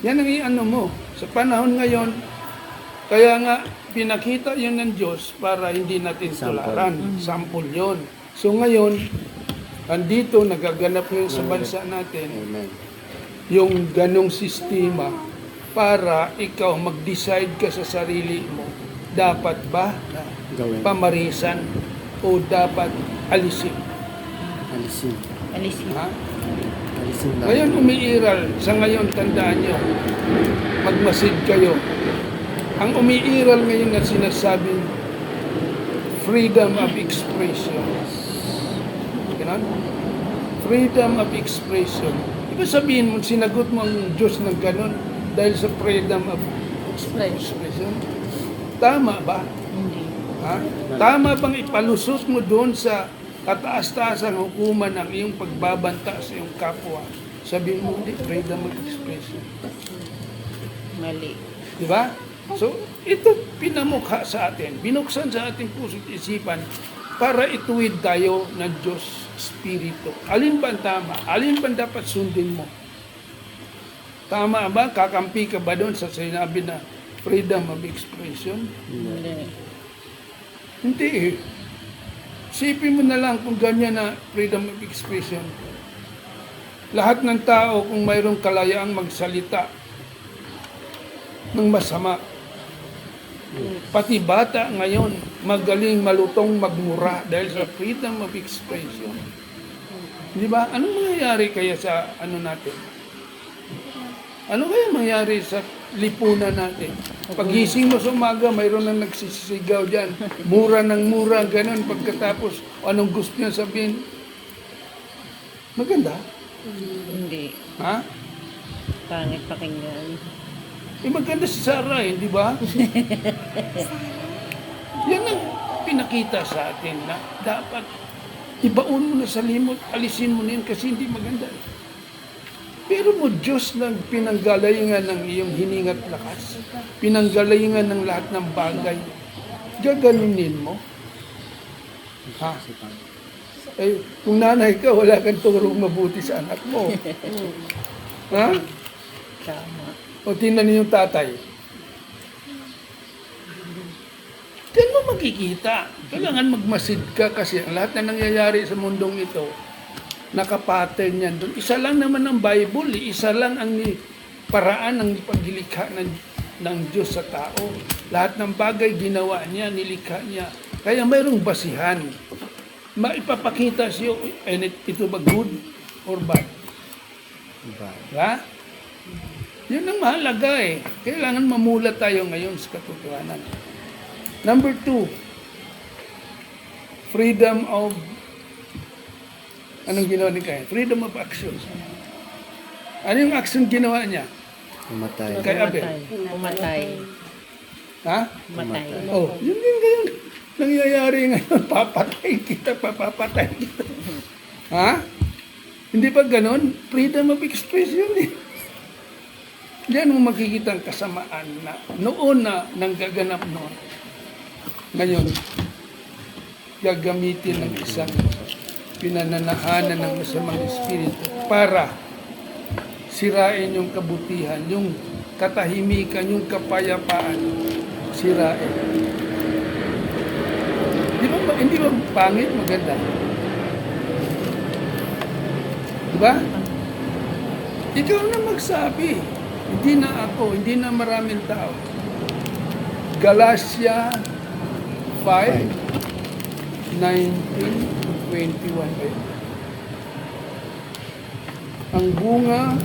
Yan ang iano mo. Sa panahon ngayon, kaya nga pinakita yun ng Diyos para hindi natin tularan. Sample yun. So ngayon, andito nagaganap ngayon sa bansa natin Amen. yung ganong sistema para ikaw mag-decide ka sa sarili mo. Dapat ba Gawin. pamarisan o dapat alisin? Alisin. Alisin. Ha? Alisin lang. Ngayon umiiral, sa ngayon tandaan nyo, magmasid kayo. Ang umiiral ngayon na sinasabing freedom of expression. Ganon? Freedom of expression. Ibig sabihin mo, sinagot mo ang Diyos ng ganon dahil sa freedom of expression. Tama ba? Hindi. Ha? Tama bang ipalusot mo doon sa kataas-taasang hukuman ng iyong pagbabanta sa iyong kapwa? Sabihin mo, hindi, freedom of expression. Mali. Di ba? So, ito pinamukha sa atin, binuksan sa ating puso't isipan para ituwid tayo ng Diyos Espiritu. Alin ba ang tama? Alin ba ang dapat sundin mo? Tama ba? Kakampi ka ba doon sa sinabi na freedom of expression? Hindi. Hindi eh. Sipin mo na lang kung ganyan na freedom of expression. Lahat ng tao kung mayroong kalayaang magsalita ng masama. Pati bata ngayon, magaling malutong magmura dahil sa freedom of expression. Di ba? Anong mangyayari kaya sa ano natin? Ano kaya mangyayari sa lipunan natin? Pagising mo sa umaga, mayroon na nagsisigaw dyan. Mura ng mura, ganun. Pagkatapos, anong gusto niya sabihin? Maganda. Hindi. Ha? Pangit pakinggan. Maganda si Sarah di ba? Yan ang pinakita sa atin na dapat ibaon mo na sa limot, alisin mo na yan kasi hindi maganda. Pero mo Diyos lang pinanggalayngan ng iyong hiningat lakas. Pinanggalayngan ng lahat ng bagay. Gaganunin mo. Ha? Eh, kung nanay ka, wala kang turong mabuti sa anak mo. Ha? Tama. O tingnan niyo yung tatay. Diyan mo makikita. Kailangan magmasid ka kasi ang lahat na nangyayari sa mundong ito, nakapattern yan doon. Isa lang naman ang Bible, isa lang ang paraan ng paglikha ng Diyos sa tao. Lahat ng bagay ginawa niya, nilikha niya. Kaya mayroong basihan. Maipapakita siyo, ito ba good or bad? Ha? Yun ang mahalaga eh. Kailangan mamulat tayo ngayon sa katotohanan. Number 2, freedom of, anong ginawa ni Cain? Freedom of action. Ano yung action ginawa niya? Mamatay. Kay Abel. Pumatay. Ha? Pumatay. Oh, yun din ngayon. Nangyayari ngayon, papatay kita. Ha? Hindi ba ganon? Freedom of expression eh. Diyan mo makikita ang kasamaan na noon na nanggaganap noon. Ngayon, gagamitin ng isang pinananahanan ng masamang espiritu para sirain yung kabutihan, yung katahimikan, yung kapayapaan, sirain. Hindi ba pangit, maganda? Diba? Ikaw na magsabi. Hindi na ako, hindi na maraming tao. Galatia 5:19-21. Ang bunga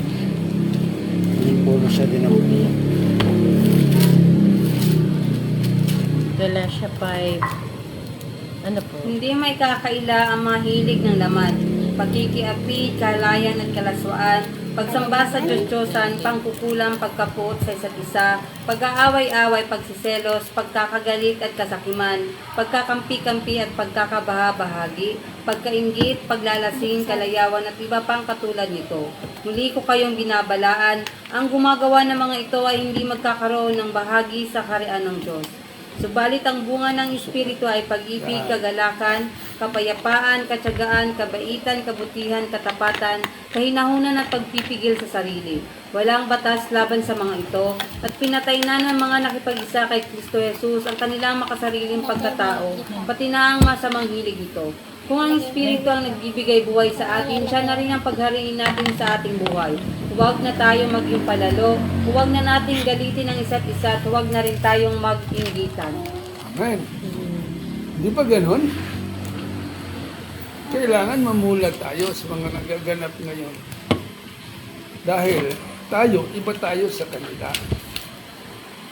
Simbolo siya din ng Galatia 5. Ano po? Hindi may kakaila ang mahilig ng laman, pagkikiapi, kalayan at kalaswaan, pagsamba sa Diyos-Diyosan, pangkukulang, pagkapuot sa isa't isa, pag-aaway-away, pagsiselos, pagkakagalit at kasakiman, pagkakampi-kampi at pagkakabaha-bahagi, pagkainggit, paglalasing, kalayawan at iba pang katulad nito. Muli ko kayong binabalaan, ang gumagawa ng mga ito ay hindi magkakaroon ng bahagi sa kaharian ng Diyos. Subalit ang bunga ng Espiritu ay pag-ibig, kagalakan, kapayapaan, katyagaan, kabaitan, kabutihan, katapatan, kahinahunan at pagpipigil sa sarili. Walang batas laban sa mga ito at pinatay na ng mga nakipag-isa kay Kristo Jesus ang kanilang makasariling pagkatao, pati na ang masamang hilig ito. Kung ang Espiritu ang nagbibigay buhay sa atin, siya na rin ang paghariin natin sa ating buhay. Huwag na tayo maging palalo, huwag na nating galitin ang isa't isa at huwag na rin tayong mag-inggitan. Amen. Di ba ganon? Kailangan mamulat tayo sa mga nagaganap ngayon. Dahil tayo, iba tayo sa kanila.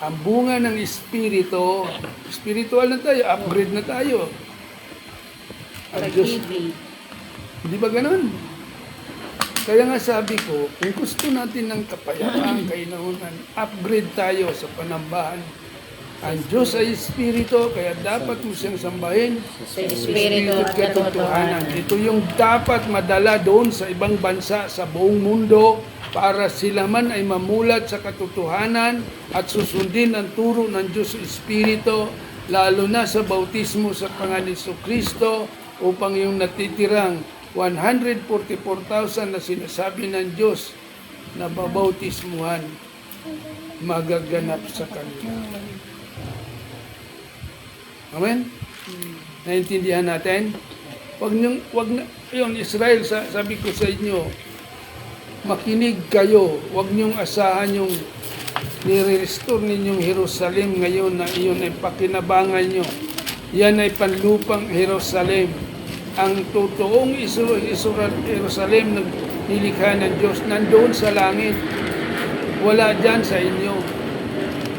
Ang bunga ng Espiritu, spiritual na tayo, upgrade na tayo. Ang Diyos, Pag-ibig. di ba ganon? Kaya nga sabi ko, kung gusto natin ng kapayapaan, kainahunan, upgrade tayo sa panambahan. Ang Diyos ay Espiritu, kaya dapat mo siyang sambahin Sa Espiritu at katotohanan. Ito yung dapat madala doon sa ibang bansa, sa buong mundo, para sila man ay mamulat sa katotohanan at susundin ang turo ng Diyos Espiritu, lalo na sa bautismo sa Panginoon Kristo, upang yung natitirang 144,000 na sinasabi ng Diyos na babautismuhan magaganap sa kanila. Amen? Naintindihan natin? Wag na, yun, Israel, sabi ko sa inyo, makinig kayo, wag niyong asahan yung nire-restore ninyong Jerusalem ngayon na iyon ay pakinabangan nyo. Yan ay panlupang Jerusalem. Ang totoong Jerusalem na nilikha ng Diyos nandoon sa langit. Wala dyan sa inyo.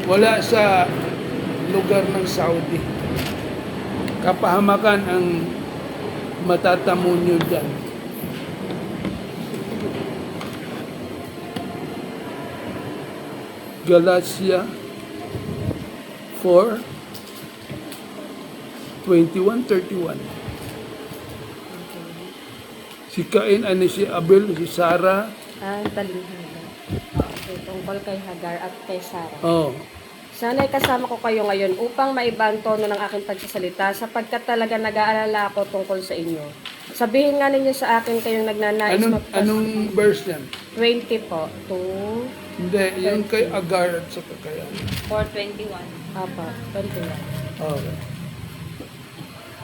Wala sa lugar ng Saudi. Kapahamakan ang matatamo nyo dyan. Galatia 4, 21-31. Si Cain, si Abel, si Sarah. Ang talinghaga. Okay, tungkol kay Hagar at kay Sarah. Oh, Sana'y kasama ko kayo ngayon upang maiba ang tono ng aking pagsasalita sapagkat talaga nag-aalala ako tungkol sa inyo. Sabihin nga ninyo sa akin kayong nagnanais anong verse yan? 20 po. 2, Hindi, yung kay Agar at sa kakayan. 4:21. apa, 21. Okay.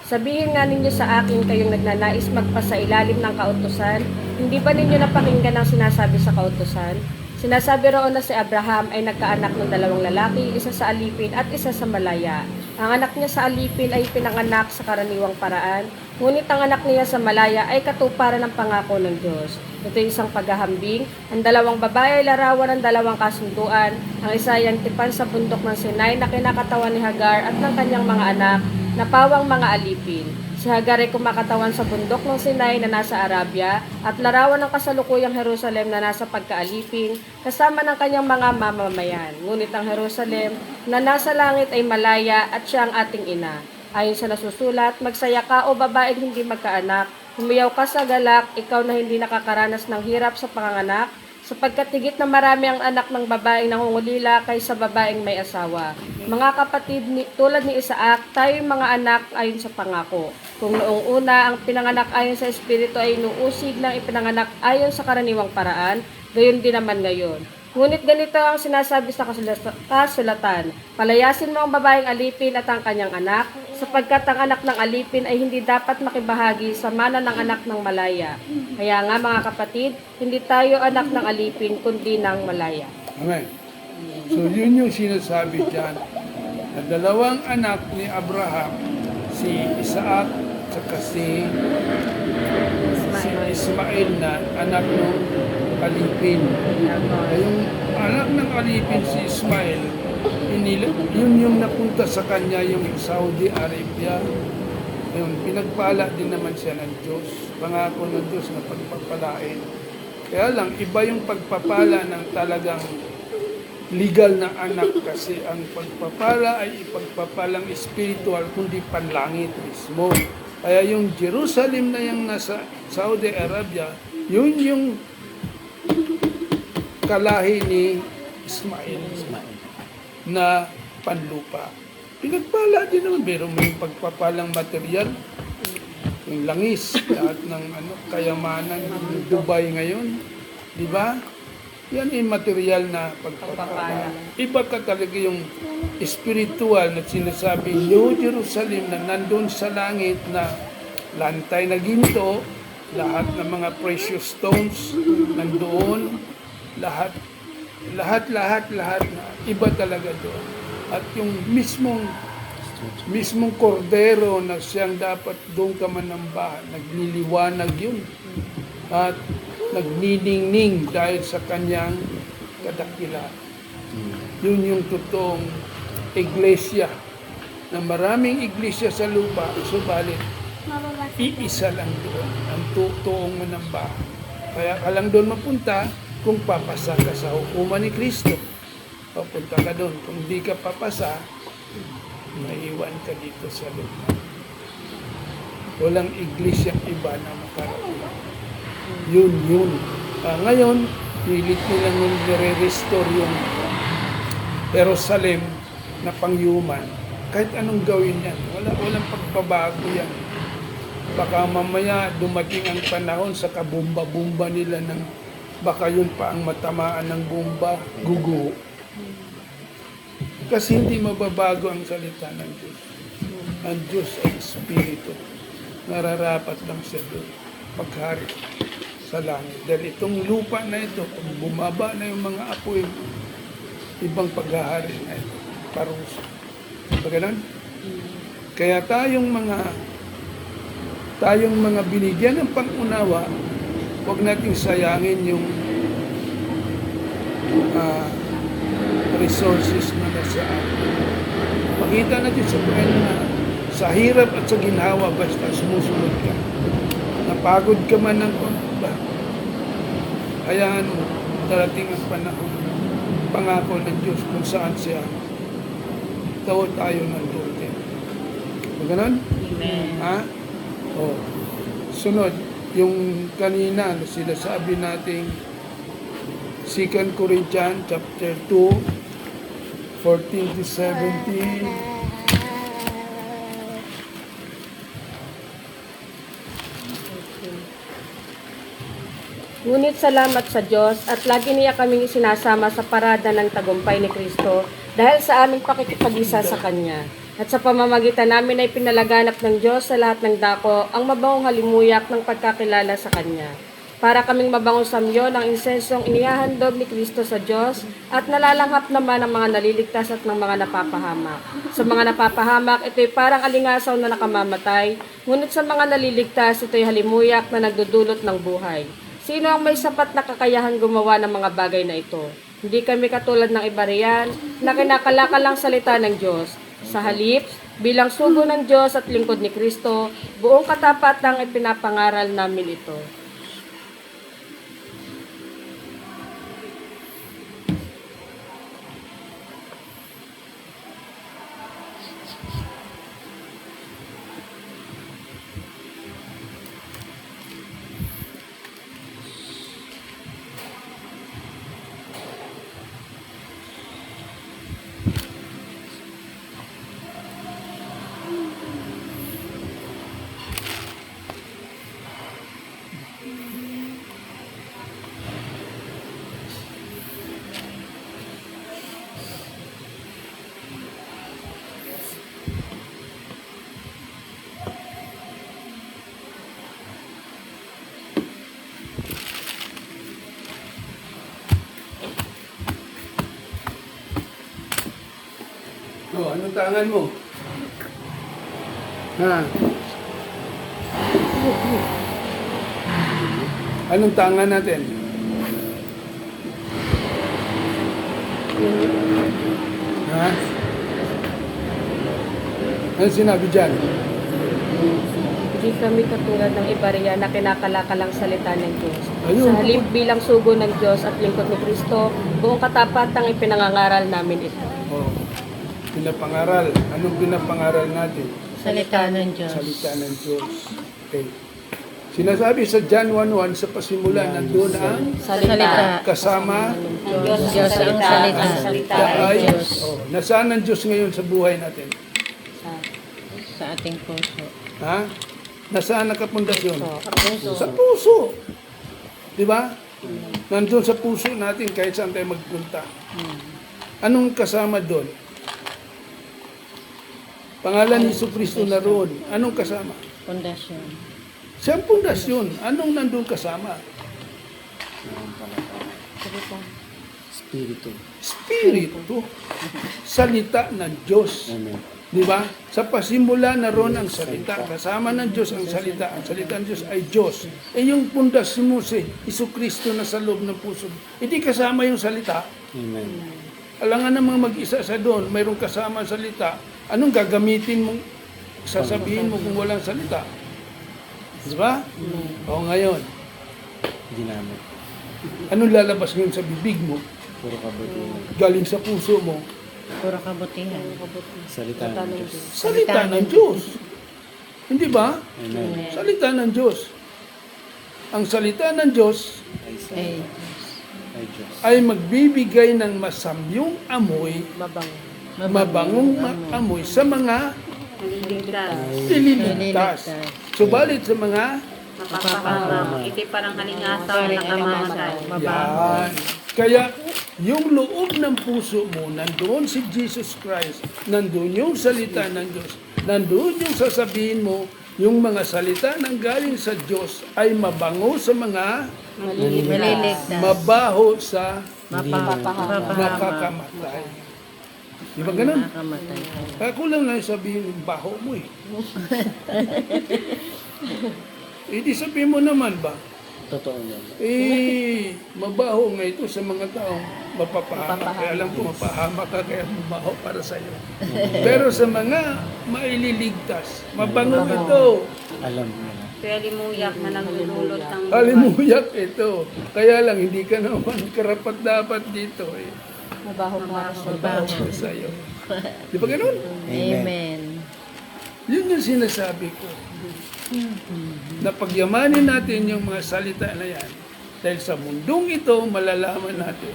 Sabihin nga ninyo sa akin kayong nagnanais magpasailalim ng kautusan, hindi ba ninyo napakinggan ang sinasabi sa kautusan? Sinasabi roon na si Abraham ay nagkaanak ng 2 lalaki, isa sa alipin at isa sa malaya. Ang anak niya sa alipin ay pinanganak sa karaniwang paraan, ngunit ang anak niya sa malaya ay katuparan ng pangako ng Diyos. Ito ay isang paghahambing. Ang 2 babae ay larawan ng 2 kasunduan. Ang isa ay ang tipan sa bundok ng Sinai na kinakatawan ni Hagar at ng kanyang mga anak na pawang mga alipin. Si Hagar ay kumakatawan sa bundok ng Sinai na nasa Arabia at larawan ng kasalukuyang Jerusalem na nasa pagkaalipin kasama ng kanyang mga mamamayan. Ngunit ang Jerusalem na nasa langit ay malaya at siya ang ating ina. Ayon sa nasusulat, magsaya ka o babaeng hindi magkaanak, humiyaw ka sa galak, ikaw na hindi nakakaranas ng hirap sa panganganak, sapagkat higit na marami ang anak ng babaeng nangungulila kaysa babaeng may asawa. Mga kapatid, tulad ni Isaac, tayo'y mga anak ayon sa pangako. Kung noong una ang pinanganak ayon sa Espiritu ay inuusig ng ipinanganak ayon sa karaniwang paraan, gayon din naman ngayon. Ngunit ganito ang sinasabi sa kasulatan, palayasin mo ang babaeng alipin at ang kanyang anak, sapagkat ang anak ng alipin ay hindi dapat makibahagi sa mana ng anak ng malaya. Kaya nga mga kapatid, hindi tayo anak ng alipin, kundi ng malaya. Amen. So yun yung sinasabi dyan. Na 2 anak ni Abraham, si Isaac at si Ismael na anak ng alipin. Yung anak ng alipin si Ismael, yun yung napunta sa kanya yung Saudi Arabia. Yun, pinagpala din naman siya ng Diyos. Pangako ng Diyos na pagpapalain. Kaya lang, iba yung pagpapala ng talagang legal na anak kasi ang pagpapala ay ipagpapalang spiritual kundi panlangit mismo. Kaya yung Jerusalem na yung nasa Saudi Arabia, yun yung kalahi ni Ismail na panlupa. Pinagpala din naman, pero may pagpapalang material, yung langis, lahat ng kayamanan ng Dubai ngayon, di ba? Yan ay material na pagpapala. Iba ka talaga yung spiritual na sinasabi, New Jerusalem na nandun sa langit na lantay na ginto, lahat ng mga precious stones nandoon, lahat na iba talaga doon. At yung mismong kordero na siyang dapat doon ka manambahan, nagliliwanag yun. At nagniningning dahil sa kanyang kadakilaan. Yun yung totoong iglesia, na maraming iglesia sa lupa, subalit iisa lang doon ang totoong manambahan. Kaya ka lang doon mapunta kung papasa ka sa hukuman ni Kristo. Papunta ka doon. Kung di ka papasa, maiwan ka dito sa lupa. Walang iglesia iba na makarating. Yun. Ngayon, pilit nilang nire-restore yung Jerusalem na pang-human. Kahit anong gawin yan, walang pagbabago yan. Baka mamaya dumating ang panahon sa kabumba-bumba nila ng baka yun pa ang matamaan ng bomba, gugo. Kasi hindi mababago ang salita ng Diyos. Ang Diyos ay Espiritu. Nararapat lang siya doon maghari sa langit. Dahil itong lupa na ito, kung bumaba na yung mga apoy, ibang paghahari na ito, parusa. Pagkalan? Kaya tayong mga binigyan ng pang-unawa, huwag nating sayangin yung resources na nasa atin. Makita natin sa buhay na sa hirap at sa ginhawa basta sumusunod ka. Napagod ka man ng konti, hayaan mo, darating ang panahon, pangako ng Diyos kung saan siya. Tayo ng lutin. Maganon? Amen. Ha? O. Sunod, yung kanina na sinasabi nating 2 Corinthians chapter 2, 14 to 17. Ngunit salamat sa Diyos at lagi niya kaming isinasama sa parada ng tagumpay ni Kristo dahil sa aming pakikipag-isa sa Kanya. At sa pamamagitan namin ay pinalaganap ng Diyos sa lahat ng dako ang mabangong halimuyak ng pagkakilala sa Kanya. Para kaming mabangong samyo ng insensong inihahandog ni Kristo sa Diyos at nalalanghap naman ang mga naliligtas at ng mga napapahamak. Sa mga napapahamak, ito'y parang alingasaw na nakamamatay, ngunit sa mga naliligtas, ito'y halimuyak na nagdudulot ng buhay. Sino ang may sapat na kakayahan gumawa ng mga bagay na ito? Hindi kami katulad ng iba riyan na kinakalakalang salita ng Diyos. Sa halip, bilang sugo ng Diyos at lingkod ni Kristo, buong katapatang ipinapangaral namin ito. O, anong tangan mo? Ha? Anong tangan natin? Ha? Ano sinabi dyan? Hindi kami katulad ng iba riyan na kinakalakalang salita ng Diyos. Ayun. Sa halip bilang sugo ng Diyos at lingkod ni Kristo, buong katapatang ipinangangaral namin ito. Oh, pinapangaral. Anong pinapangaral natin? Salita ng Diyos. Salita ng Diyos. Okay. Sinasabi sa John 1:1, sa pasimulan, nandun ang Salita. kasama Ang Diyos ang Diyos ang salita. salita. Ang salita ay ay Diyos. Oh, nasaan ang Diyos ngayon sa buhay natin? Sa ating puso. Ha? Nasaan nakapundasyon? So, Sa puso. Di ba? Nandun sa puso natin kahit saan tayo magpunta. Anong kasama doon? Pangalan ni Jesucristo na roon. Anong kasama? Pundasyon. Siyang pundasyon. Anong nandun kasama? Espiritu. Spirito. Salita ng Diyos. Amen. Di ba? Sa pasimula na roon ang salita. Kasama ng Diyos ang salita. Ang salita ng Diyos ay Diyos. Eh yung pundasyon mo si Jesucristo na sa loob ng puso. Hindi kasama yung salita. Amen. Alangan namang mag-isa sa doon. Mayroong kasama ang salita. Anong gagamitin mong sasabihin mo kung walang salita? Di ba? O ngayon, Ginamit. anong lalabas ngayon sa bibig mo? Puro kabutihan. Galing sa puso mo. Puro kabutihan. Salita ng Diyos. Salita ng Diyos. Hindi ba? Amen. Salita ng Diyos. Ang salita ng Diyos Eh, Ay Diyos. ay magbibigay ng masamyong amoy, mabangong amoy sa mga Naliligtas. nililigtas. Subalit sa mga Mapapahamak. Ito'y parang halingasaw na kamamatay. yan. Kaya yung loob ng puso mo, nandoon si Jesus Christ, nandoon yung salita ng Diyos, nandoon yung sasabihin mo, yung mga salita ng galing sa Diyos ay mabango sa mga maliligtas. mabaho sa Mapapahamak. nakakamatay. Di ba ganun? Nakakamatay. Kaya kulang lang sabihin yung baho mo eh. Di sabihin mo naman ba? Totoo yan. Mabaho nga ito sa mga taong mapapahamak. Kaya alam ko mapahamak ka kaya mabaho para sa iyo. Pero sa mga maililigtas, mabango ito. Alam mo na. Kaya limuyak na nagdudulot ng Halimuyak ito. Kaya lang hindi ka naman karapat dapat dito eh. mabaho para sa Mabaho para sa iyo. Di ba ganun? Amen. Yun yung sinasabi ko. Na pagyamanin natin yung mga salita na yan. Dahil sa mundong ito, malalaman natin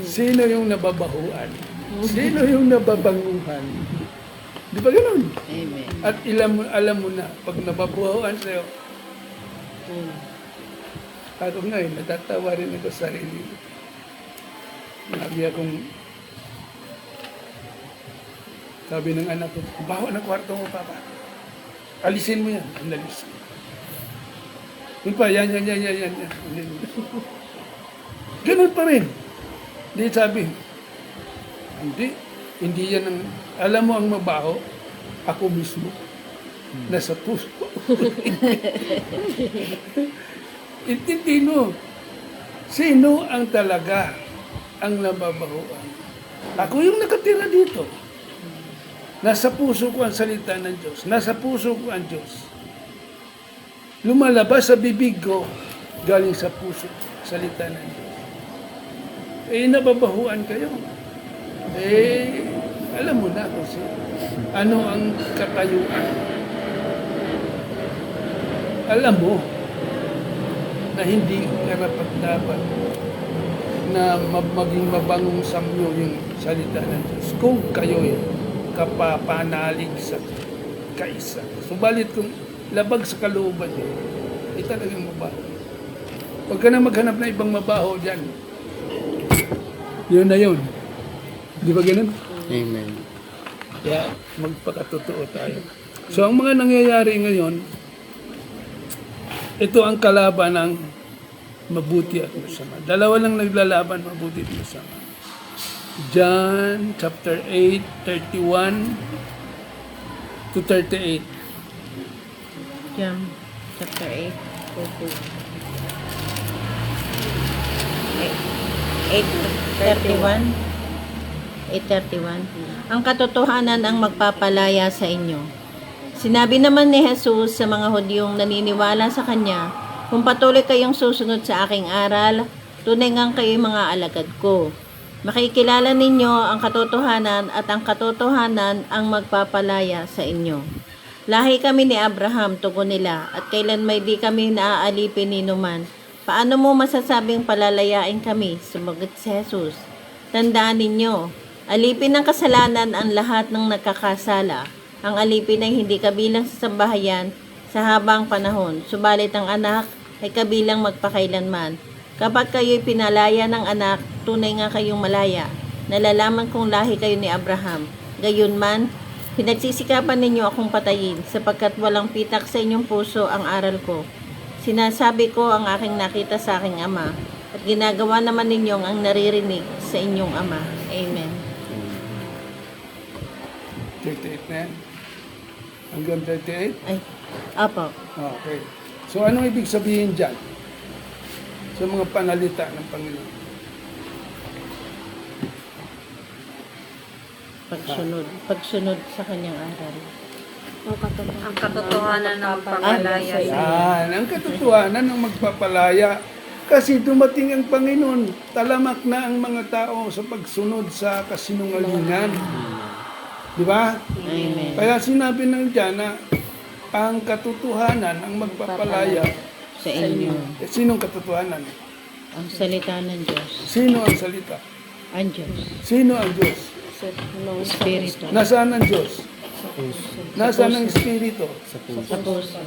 sino yung nababahuan. Sino yung nababanguhan. Di ba ganun? Amen. At alam mo na, pag nababahuan sa'yo, ako ngayon, natatawa rin ako sa sarili ko. Sabi ng anak ko, baho na kwarto mo, Papa. Alisin mo yan. Analis ko. Yun pa, yan. Ganun pa rin. Di sabi, hindi yan ang, alam mo ang mabaho, ako mismo, nasa puso. Intindi mo, sino ang talaga ang nababahuan? Ako yung nakatira dito. Nasa puso ko ang salita ng Diyos. Nasa puso ko ang Diyos. Lumalabas sa bibig ko, galing sa puso, salita ng Diyos. Nababahuan kayo. Alam mo na kasi ano ang katayuan. Alam mo na hindi karapat-dapat na maging mabangong samyo yung salita ng Diyos kung kayo'y kapapanalig sa kaisa. Subalit kung labag sa kalooban talagang mabaho. Huwag ka na maghanap na ibang mabaho dyan. Yun na yun. Di ba ganun? Amen. Kaya magpakatotoo tayo. So ang mga nangyayari ngayon, ito ang kalaban ng mabuti at masama. Dalawa lang naglalaban, mabuti at masama. John chapter 8, 31 to 38. John chapter 8. 8:31. 8:31. Ang katotohanan ang magpapalaya sa inyo. Sinabi naman ni Jesus sa mga Hudyong naniniwala sa Kanya, kung patuloy kayong susunod sa aking aral, tunay ngang kayo'y mga alagad ko. Makikilala ninyo ang katotohanan at ang katotohanan ang magpapalaya sa inyo. Lahi kami ni Abraham, tugon nila, at kailan may di kami naaalipin ni numan. Paano mo masasabing palalayain kami? Sumagot si Jesus. Tandaan ninyo, alipin ng kasalanan ang lahat ng nagkakasala. Ang alipin ay hindi kabilang sa sambahayan sa habang panahon, subalit ang anak ay kabilang magpakailanman. Kapag kayo'y pinalaya ng anak, tunay nga kayong malaya. Nalalaman kong lahi kayo ni Abraham. Gayunman, pinagsisikapan ninyo akong patayin, sapagkat walang pitak sa inyong puso ang aral ko. Sinasabi ko ang aking nakita sa aking ama, at ginagawa naman ninyong ang naririnig sa inyong ama. Amen. 38 na yan. Hanggang 38? Ay, apo. Okay. So, anong ibig sabihin dyan? Sa mga panalita ng Panginoon. Pagsunod sa kanyang aral. Ang katotohanan ng magpapalaya sa inyo. Yan, ang katotohanan ng magpapalaya. Kasi dumating ang Panginoon, talamak na ang mga tao sa pagsunod sa kasinungalingan. Di ba? Amen. Kaya sinabi ng dyan na ang katotohanan ang magpapalaya. Sa inyo. Eh, sinong katotohanan? Ang salita ng Diyos. Sino ang salita? Ang Diyos. Sino ang Diyos? Espiritu. Nasaan ang Diyos? Nasaan ang Espiritu? Sa puso. Sa puso.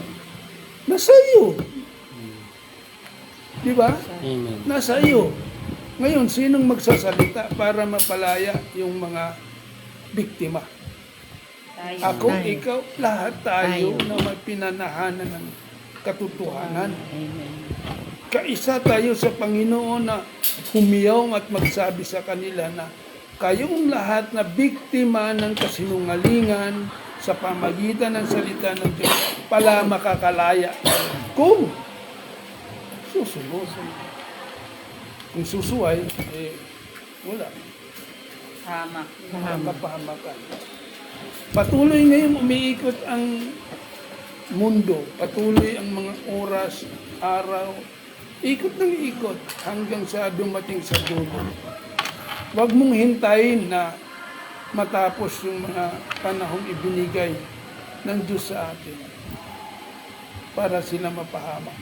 Nasa iyo. Di ba? Amen. Nasa iyo. Ngayon, sinong magsasalita para mapalaya yung mga biktima? Ako, Tayo. ikaw, lahat tayo Tayo. na may pinanahanan ng katotohanan. Amen. Kaisa tayo sa Panginoon na humiyaw at magsabi sa kanila na kayong lahat na biktima ng kasinungalingan sa pamagitan ng salita ng Diyos pala makakalaya. Kung susunod. Kung susuway, wala. Kapahamakan. Patuloy ngayong umiikot ang mundo, patuloy ang mga oras, araw, ikot ng ikot hanggang sa dumating sa dulo. Huwag mong hintayin na matapos yung mga panahong ibinigay ng Diyos sa atin para sila mapahamak.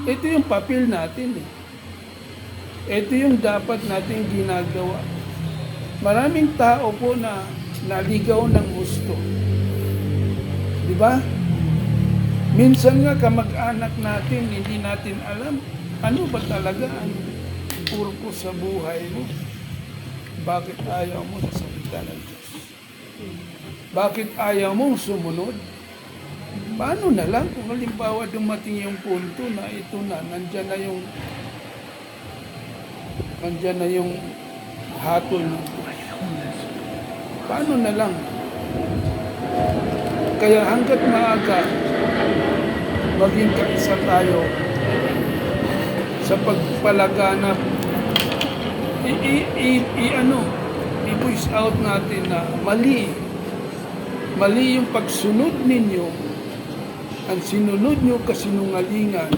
Ito yung papel natin eh. Ito yung dapat nating ginagawa. Maraming tao po na naligaw ng gusto. Di ba? Minsan nga kamag-anak natin, hindi natin alam ano ba talaga ang purpose sa buhay mo. Bakit ayaw mo sa salita ng Diyos? Bakit ayaw mong sumunod? Paano na lang kung halimbawa dumating yung punto na ito na, nandyan na yung hatol ng Diyos. Paano na lang? Kaya hanggat maaga, maging kaisa tayo sa pagpalaganap. I-voice out natin na mali yung pagsunod ninyo. Ang sinunod nyo kasinungalingan,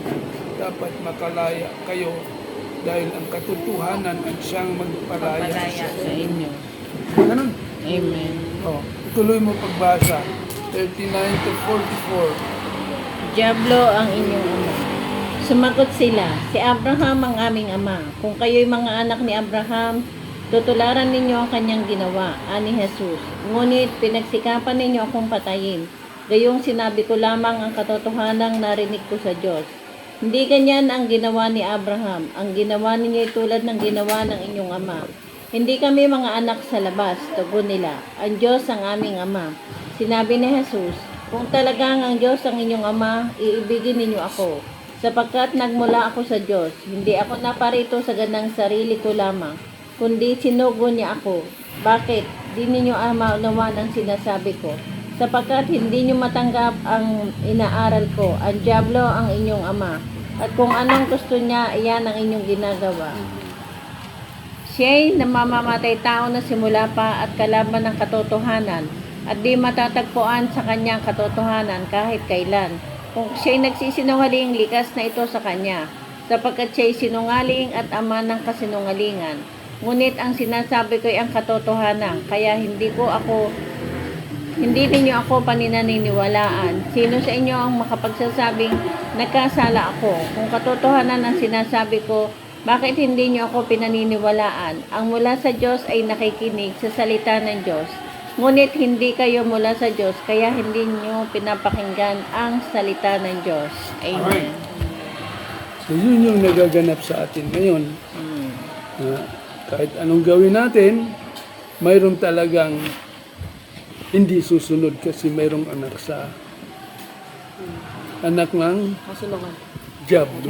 dapat makalaya kayo dahil ang katotohanan ang siyang magpalaya sa Sa inyo. Ganun. Amen. Oh, tuloy mo pagbasa. 39 to 44. Diablo ang inyong ama. Sumagot sila, si Abraham ang aming ama. Kung kayo'y mga anak ni Abraham, tutularan ninyo ang kanyang ginawa, ani Jesus. Ngunit pinagsikapan ninyo akong patayin. Gayong sinabi ko lamang ang katotohanang narinig ko sa Diyos. Hindi ganyan ang ginawa ni Abraham. Ang ginawa ninyo ay tulad ng ginawa ng inyong ama. Hindi kami mga anak sa labas, tugon nila. Ang Diyos ang aming ama. Sinabi ni Jesus, kung talagang ang Diyos ang inyong ama, iibigin ninyo ako. Sapagkat nagmula ako sa Diyos, hindi ako naparito sa ganang sarili ko lamang, kundi sinugo niya ako. Bakit? Di ninyo maunawan ang sinasabi ko. Sapagkat hindi nyo matanggap ang inaaral ko, ang diablo ang inyong ama. At kung anong gusto niya, iyan ang inyong ginagawa. Siya'y namamamatay tao na simula pa at kalaban ng katotohanan at di matatagpuan sa kanyang katotohanan kahit kailan. Kung siya'y nagsisinungaling, likas na ito sa kanya, sapagkat siya'y sinungaling at ama ng kasinungalingan. Ngunit ang sinasabi ko'y ang katotohanan, kaya hindi ninyo ako paninaniniwalaan. Sino sa inyo ang makapagsasabing nagkasala ako? Kung katotohanan ang sinasabi ko, bakit hindi niyo ako pinaniniwalaan? Ang mula sa Diyos ay nakikinig sa salita ng Diyos. Ngunit hindi kayo mula sa Diyos, kaya hindi niyo pinapakinggan ang salita ng Diyos. Amen. So yun yung nagaganap sa atin ngayon. Kahit anong gawin natin, mayroong talagang hindi susunod kasi mayroong anak ng Kasulungan. Diablo.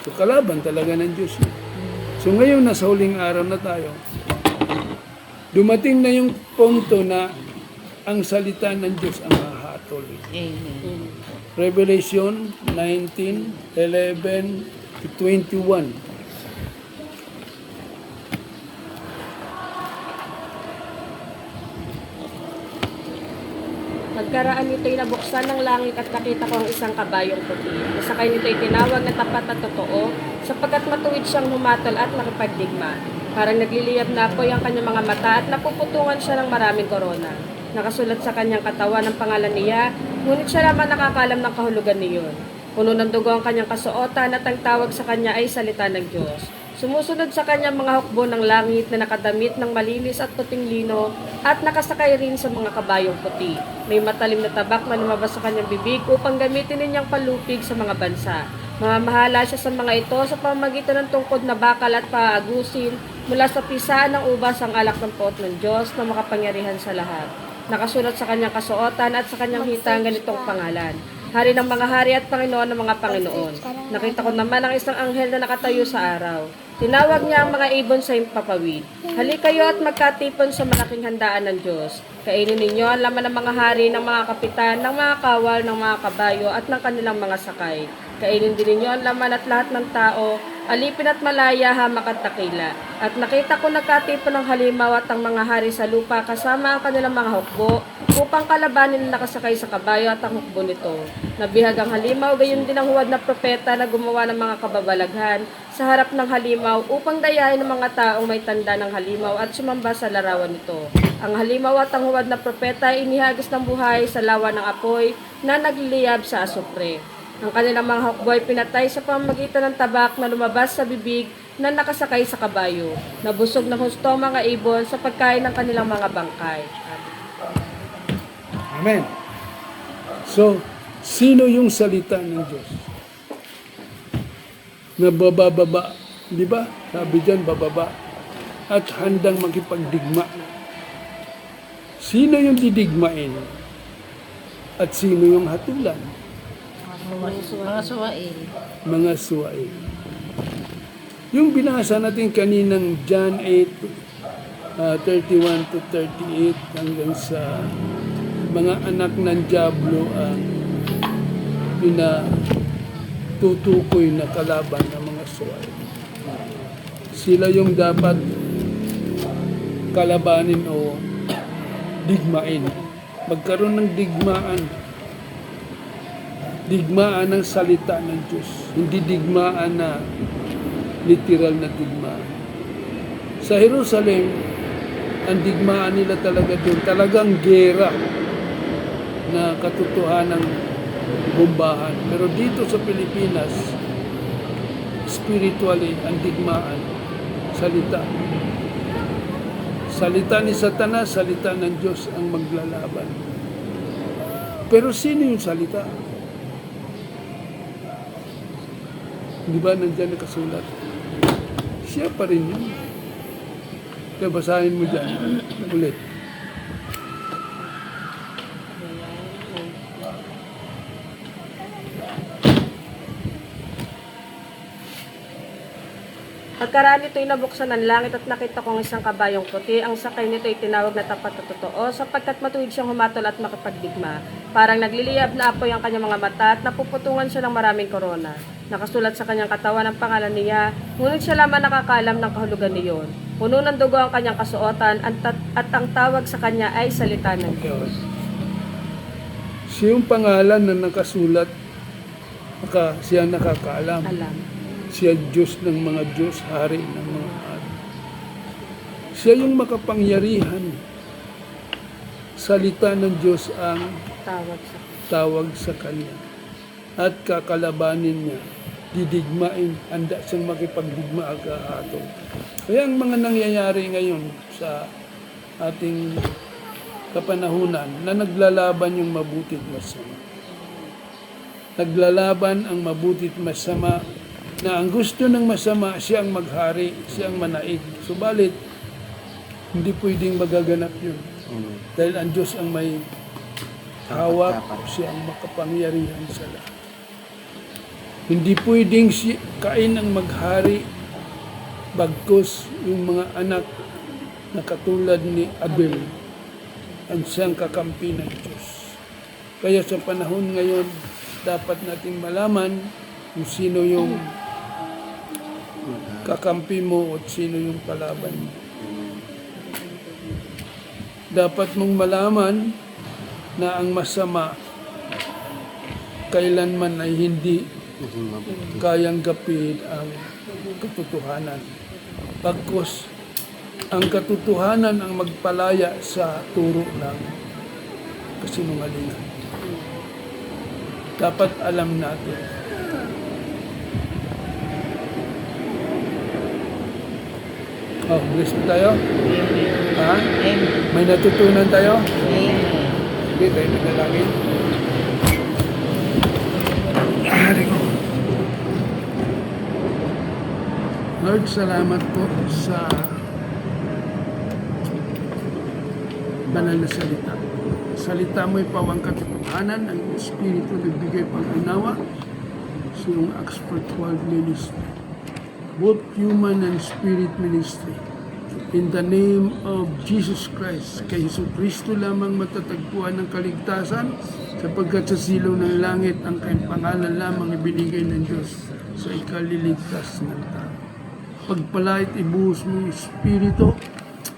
So kalaban talaga ng Diyos yun. So ngayon nasa huling araw na tayo, dumating na yung punto na ang salita ng Diyos ang hahatol. Amen. Revelation 19:11 to 21. Pagkaraan nito'y nabuksan ng langit at nakita ko ang isang kabayong puti. Sakay nito'y tinawag na tapat at totoo, sapagkat matuwid siyang humatol at nakipagdigma. Parang nagliliyab na apoy ang kanyang mga mata at napuputungan siya ng maraming korona. Nakasulat sa kanyang katawan ang pangalan niya, ngunit siya naman nakakalam ng kahulugan niyon. Puno ng dugo ang kanyang kasuotan at ang tawag sa kanya ay salita ng Diyos. Sumusunod sa kanyang mga hukbo ng langit na nakadamit ng malinis at puting lino at nakasakay rin sa mga kabayong puti. May matalim na tabak na lumabas sa kanyang bibig upang gamitin ninyang palupig sa mga bansa. Mamamahala siya sa mga ito sa pamamagitan ng tungkod na bakal at paagusin mula sa pisaan ng ubas ang alak ng pot ng Diyos na makapangyarihan sa lahat. Nakasulat sa kanyang kasuotan at sa kanyang hitang ganitong pangalan: Hari ng mga hari at Panginoon ng mga Panginoon. Nakita ko naman ang isang anghel na nakatayo sa araw. Tinawag niya ang mga ibon sa impapawid. Halika kayo at magkatipon sa malaking handaan ng Diyos. Kainin ninyo ang laman ng mga hari, ng mga kapitan, ng mga kawal, ng mga kabayo at ng kanilang mga sakay. Kainin din ninyo ang laman at lahat ng tao, alipin at malaya, hamak at takila. At nakita ko nagkatipon ng halimaw at ang mga hari sa lupa kasama ang kanilang mga hukbo upang kalabanin ang nakasakay sa kabayo at ang hukbo nito. Nabihag ang halimaw, gayon din ang huwad na propeta na gumawa ng mga kababalaghan sa harap ng halimaw upang dayahin ng mga taong may tanda ng halimaw at sumamba sa larawan nito. Ang halimaw at ang huwad na propeta ay inihagis ng buhay sa lawa ng apoy na nagliliyab sa asupre. Ang kanilang mga hukbo ay pinatay sa pamamagitan ng tabak na lumabas sa bibig na nakasakay sa kabayo. Nabusog ng husto ang mga ibon sa pagkain ng kanilang mga bangkay. Amen. So, sino yung salita ng Diyos? Na bababa, di ba? Sabi dyan, bababa. At handang makipagdigma. Sino yung didigmain? At sino yung hatulan? Mga suwail. Mga suwail. Yung binasa natin kaninang John 8, 31 to 38 hanggang sa mga anak ng Diablo ang pinatutukoy na kalaban ng mga suwail. Sila yung dapat kalabanin o digmain. Magkaroon ng digmaan ng salita ng Diyos. Hindi digmaan na literal na digmaan. Sa Jerusalem, ang digmaan nila talaga doon, talagang gera na katotohanang bombahan. Pero dito sa Pilipinas, spiritually, ang digmaan, salita. Salita ni Satanas, salita ng Diyos ang maglalaban. Pero sino yung salita? Di ba nandiyan nakasulat? Siya pa rin yun. Kaya basahin mo dyan ulit. Pagkaraan nito'y nabuksan ng langit at nakita ko ang isang kabayong puti. Ang sakay nito'y tinawag na tapat at totoo, sapagkat matuwid siyang humatol at makipagdigma. Parang nagliliyab na apoy ang kanyang mga mata at napuputungan siya ng maraming korona. Nakasulat sa kanyang katawan ang pangalan niya, ngunit siya lamang nakakaalam ng kahulugan niyon. Puno ng dugo ang kanyang kasuotan at ang tawag sa kanya ay salita ng Diyos. Siya yung pangalan na nakasulat, siya nakakaalam. Alam. Siya Diyos ng mga Diyos, Hari ng mga hari. Siya yung makapangyarihan. Salita ng Diyos ang tawag sa Kanya. At kakalabanin niya, didigmain, handa siyang makipagdigma agahaton. Kaya ang mga nangyayari ngayon sa ating kapanahunan na naglalaban yung mabuti't masama. Naglalaban ang mabuti't masama na ang gusto ng masama, siya ang maghari, siya ang manaig. Subalit, hindi pwedeng magaganap yun. Dahil ang Diyos ang may hawak, siya ang makapangyarihan sa lahat. Hindi pwedeng si Cain ang maghari, bagkus yung mga anak na katulad ni Abel ang siyang kakampi ng Diyos. Kaya sa panahon ngayon, dapat nating malaman kung sino yung kakampi mo at sino yung kalaban mo. Dapat mong malaman na ang masama kailanman ay hindi kayang gapin ang katotohanan. Bagkus ang katotohanan ang magpalaya sa turo ng kasinungalingan. Dapat alam natin. Bless po tayo. Ha? Amen. May natutunan tayo? Amen. Hindi, tayo nagalangin. Hari ko. Lord, salamat po sa banal na salita. Salita mo'y pawang katotohanan, ang Espiritu nagbigay pag-unawa sa iyong Acts for 12 ministry. Both human and spirit ministry. In the name of Jesus Christ, kay Hesus Kristo lamang matatagpuan ng kaligtasan, sapagkat sa silaw ng langit ang kayong pangalan lamang ibinigay ng Diyos sa ikaliligtas ng tao. Pagpalait ibuhos mo yung Espiritu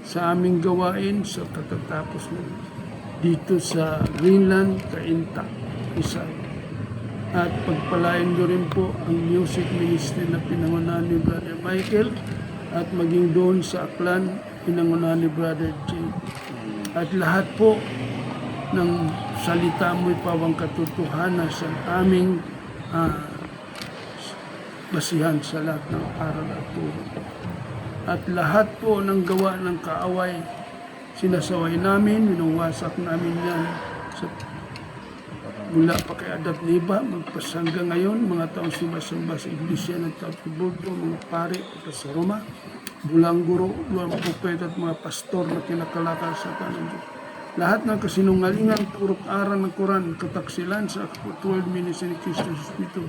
sa aming gawain sa katatapos mo dito sa Greenland, Kainta, Rizal. At pagpalain nyo rin po ang music ministry na pinangunahan ni Brother Michael at maging doon sa Aklan, pinangunahan ni Brother Jay. At lahat po ng salita mo'y pawang katotohanan sa aming basihan sa lahat ng aral at turo. At lahat po ng gawa ng kaaway, sinasaway namin, minuwasak namin yan sa mula pa kay Adat Liba, magpasangga ngayon, mga taong sumasamba sa Iglesia ng Tapiburgo, mga pare, sa Roma, bulangguro, mga propeta at mga pastor na kinakalakal sa tanong Diyos. Lahat ng kasinungalingan, turok aral ng Quran, kataksilan sa 12 ministry ni Kristo Espiritu,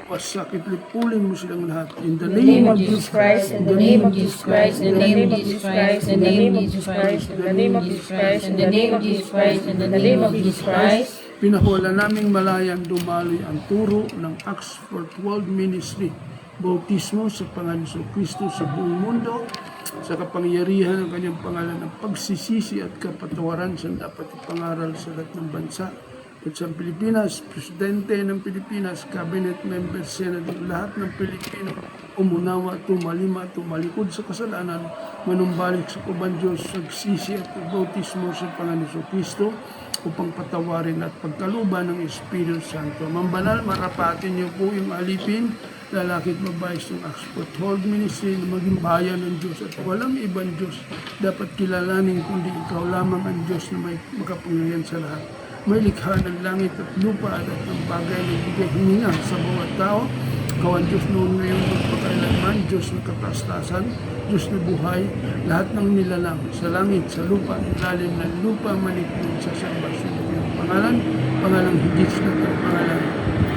wasakit lipulin mo silang lahat. In the name of Jesus Christ, In the name of Jesus Christ, in the name of Jesus Christ, in the name of Jesus Christ, in the name of Jesus Christ, in the name of Jesus Christ, in the name of Jesus Christ, pinahula naming malayang dumaloy ang turo ng Acts for 12 ministry, bautismo sa pangalan ni Kristo sa buong mundo, sa kapangyarihan ng kanyang pangalan ng pagsisisi at kapatawaran sa dapat ipangaral sa lahat ng bansa. At sa Pilipinas, Presidente ng Pilipinas, Cabinet Members, Senator, lahat ng Pilipino, umunawa, tumalima, tumalikod sa kasalanan, manumbalik sa kuban Diyos, sagsisi at bautismo sa pangalan ni Kristo, upang patawarin at pagkaluban ng Espiritu Santo. Mambanal, marapatin niyo po yung alipin, lalaki at babae sa Acts for 12 ministry na maging bayan ng Diyos at walang ibang Diyos dapat kilalanin kundi ikaw lamang ang Diyos na may makapangyarihan sa lahat. May likha ng langit at lupa at ng bagay na bigay hininga sa bawat tao. Ikaw ang Diyos noon ngayon magpakailanman, Diyos na katastasan, Diyos na buhay, lahat ng nilalang sa langit, sa lupa, ilalim ng lupa, manikmang sa salvasyon ng iyong pangalan, pangalang higit na ito, pangalan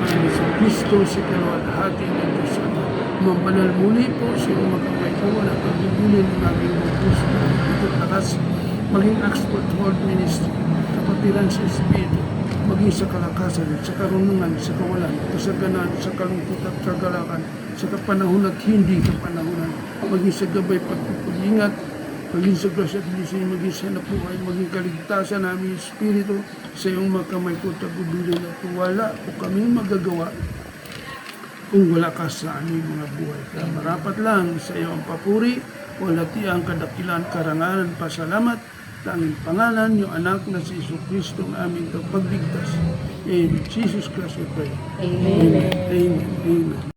sa Kristo, si kalwalhati ng Diyos. Mambanal muli po sa iyong magkakaikuan at pagbibili ng aming bugos at lakas, maging Acts for 12 ministry, kapatiran sa Espiritu, maging sa kalakasan, sa karunungan, sa kawalan, kasaganan, sa kalungkot at kagalakan, sa kapanahon at hindi kapanahonan, maging sa gabay pagpupulingat, maging sa grasya at bilisay, maging sa napuhay, maging kaligtasan namin Espiritu, sa iyong mga kamay ko tagubilin at wala o kaming magagawa kung wala ka sa aming mga buhay. Kaya marapat lang sa iyo ang papuri, wala tiyang kadakilan, karangalan, pasalamat, tanging pangalan, yung anak na si Jesucristo ang aming tagapagligtas. In Jesus Christ we pray. Amen. Amen. Amen.